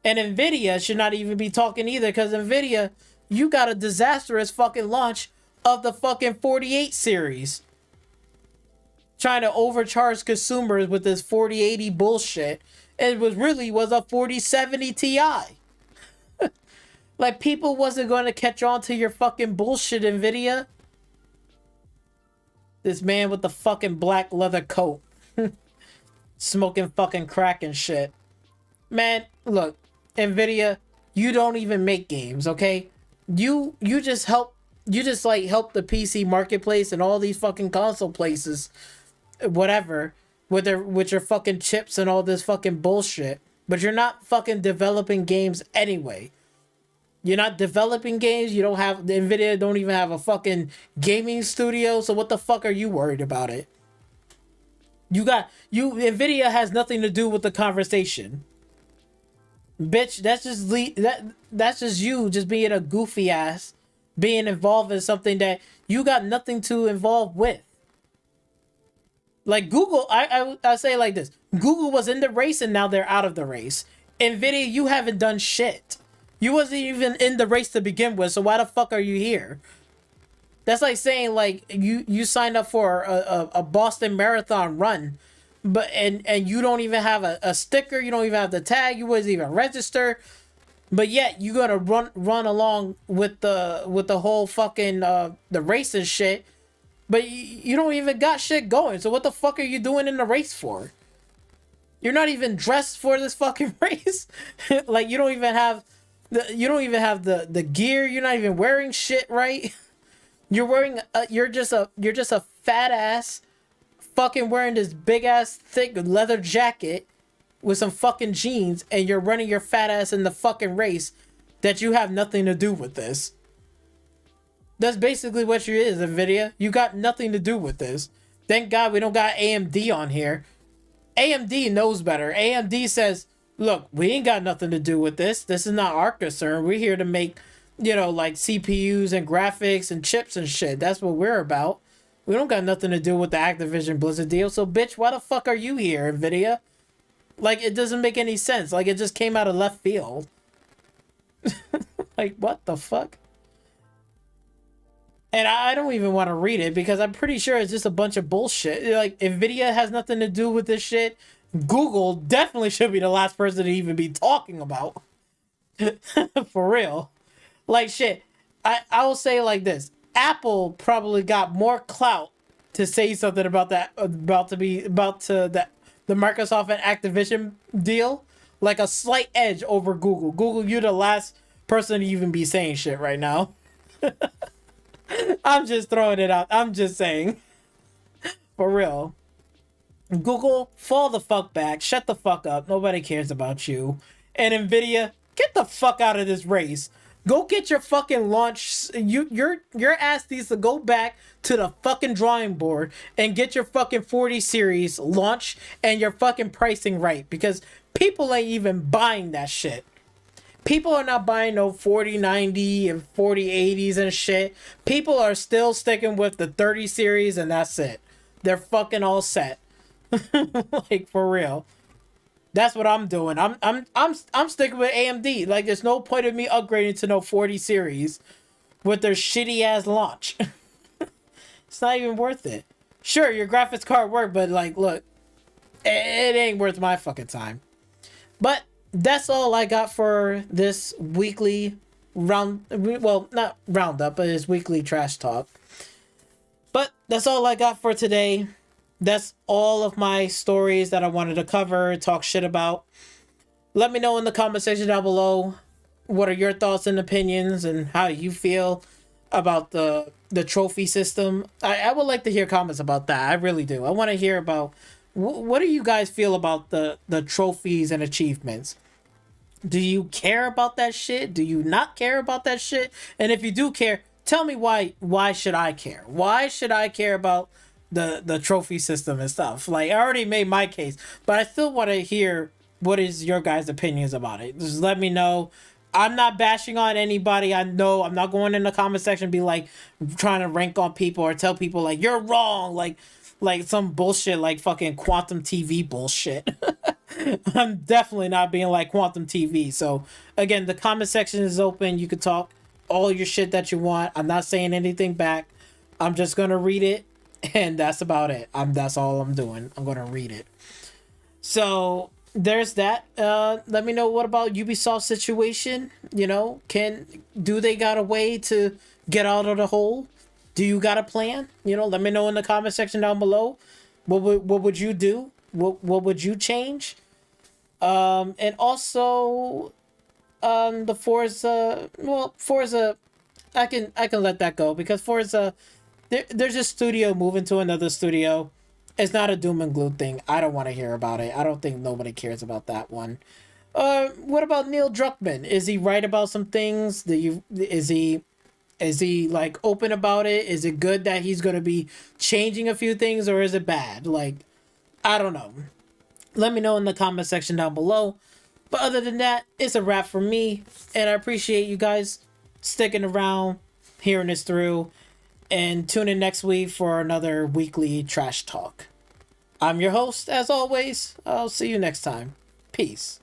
S1: And Nvidia should not even be talking either, because Nvidia, you got a disastrous fucking launch of the fucking 48 series. Trying to overcharge consumers with this 4080 bullshit. It was a 4070 Ti. Like people wasn't going to catch on to your fucking bullshit, Nvidia. This man with the fucking black leather coat. Smoking fucking crack and shit. Man, look, Nvidia, you don't even make games, okay? You just help the PC marketplace and all these fucking console places, whatever, with your fucking chips and all this fucking bullshit. But you're not fucking developing games anyway. You're not developing games. You don't have Nvidia. Don't even have a fucking gaming studio. So what the fuck are you worried about it? Nvidia has nothing to do with the conversation. Bitch, that's just you just being a goofy ass, being involved in something that you got nothing to involve with. Like Google, I say it like this. Google was in the race and now they're out of the race. Nvidia, you haven't done shit. You wasn't even in the race to begin with, so why the fuck are you here? That's like saying like you signed up for a Boston Marathon run, but and you don't even have a sticker, you don't even have the tag, you wasn't even register, but yet you gonna run along with the whole fucking the race and shit, but you don't even got shit going. So what the fuck are you doing in the race for? You're not even dressed for this fucking race. Like you don't even have the gear. You're not even wearing shit right. You're wearing you're just a fat ass fucking wearing this big ass thick leather jacket with some fucking jeans, and you're running your fat ass in the fucking race that you have nothing to do with this. That's basically what you is, Nvidia. You got nothing to do with this. Thank God we don't got AMD on here. AMD knows better. AMD says, look, we ain't got nothing to do with this. This is not our concern. We're here to make, like CPUs and graphics and chips and shit. That's what we're about. We don't got nothing to do with the Activision Blizzard deal. So, bitch, why the fuck are you here, Nvidia? Like, it doesn't make any sense. Like, it just came out of left field. Like, what the fuck? And I don't even want to read it because I'm pretty sure it's just a bunch of bullshit. Like, Nvidia has nothing to do with this shit. Google definitely should be the last person to even be talking about. For real. Like, shit. I will say it like this. Apple probably got more clout to say something about that, the Microsoft and Activision deal, like a slight edge over Google. Google, you're the last person to even be saying shit right now. I'm just throwing it out. I'm just saying. For real. Google, fall the fuck back. Shut the fuck up. Nobody cares about you. And Nvidia, get the fuck out of this race. Go get your fucking launch. Your ass needs to go back to the fucking drawing board and get your fucking 40 series launch and your fucking pricing right, because people ain't even buying that shit. People are not buying no 4090 and 4080s and shit. People are still sticking with the 30 series and that's it. They're fucking all set. Like, for real. That's what I'm doing. I'm sticking with AMD. Like, there's no point of me upgrading to no 40 series with their shitty ass launch. It's not even worth it. Sure, your graphics card work, but like, look, it ain't worth my fucking time. But that's all I got for this weekly not roundup, but it's weekly trash talk. But that's all I got for today. That's all of my stories that I wanted to cover, talk shit about. Let me know in the comment section down below what are your thoughts and opinions and how you feel about the trophy system. I would like to hear comments about that. I really do. I want to hear about what do you guys feel about the trophies and achievements. Do you care about that shit? Do you not care about that shit? And if you do care, tell me why. Why should I care? Why should I care about the trophy system and stuff? Like, I already made my case, but I still want to hear what is your guys' opinions about it. Just let me know. I'm not bashing on anybody. I know I'm not going in the comment section and be like trying to rank on people or tell people like you're wrong, like some bullshit like fucking Quantum TV bullshit. I'm definitely not being like Quantum TV. So again, the comment section is open. You can talk all your shit that you want. I'm not saying anything back. I'm just gonna read it, and that's about it. That's all I'm doing. I'm gonna read it. So there's that. Let me know what about Ubisoft situation. Do they got a way to get out of the hole? Do you got a plan? Let me know in the comment section down below. What would you do? What would you change? And also, the Forza. Well, Forza, I can let that go because Forza, there's a studio moving to another studio. It's not a doom and gloom thing. I don't want to hear about it. I don't think nobody cares about that one. What about Neil Druckmann? Is he right about some things? Is he like open about it? Is it good that he's going to be changing a few things, or is it bad? Like, I don't know. Let me know in the comment section down below. But other than that, it's a wrap for me. And I appreciate you guys sticking around, hearing this through. And tune in next week for another weekly trash talk. I'm your host, as always. I'll see you next time. Peace.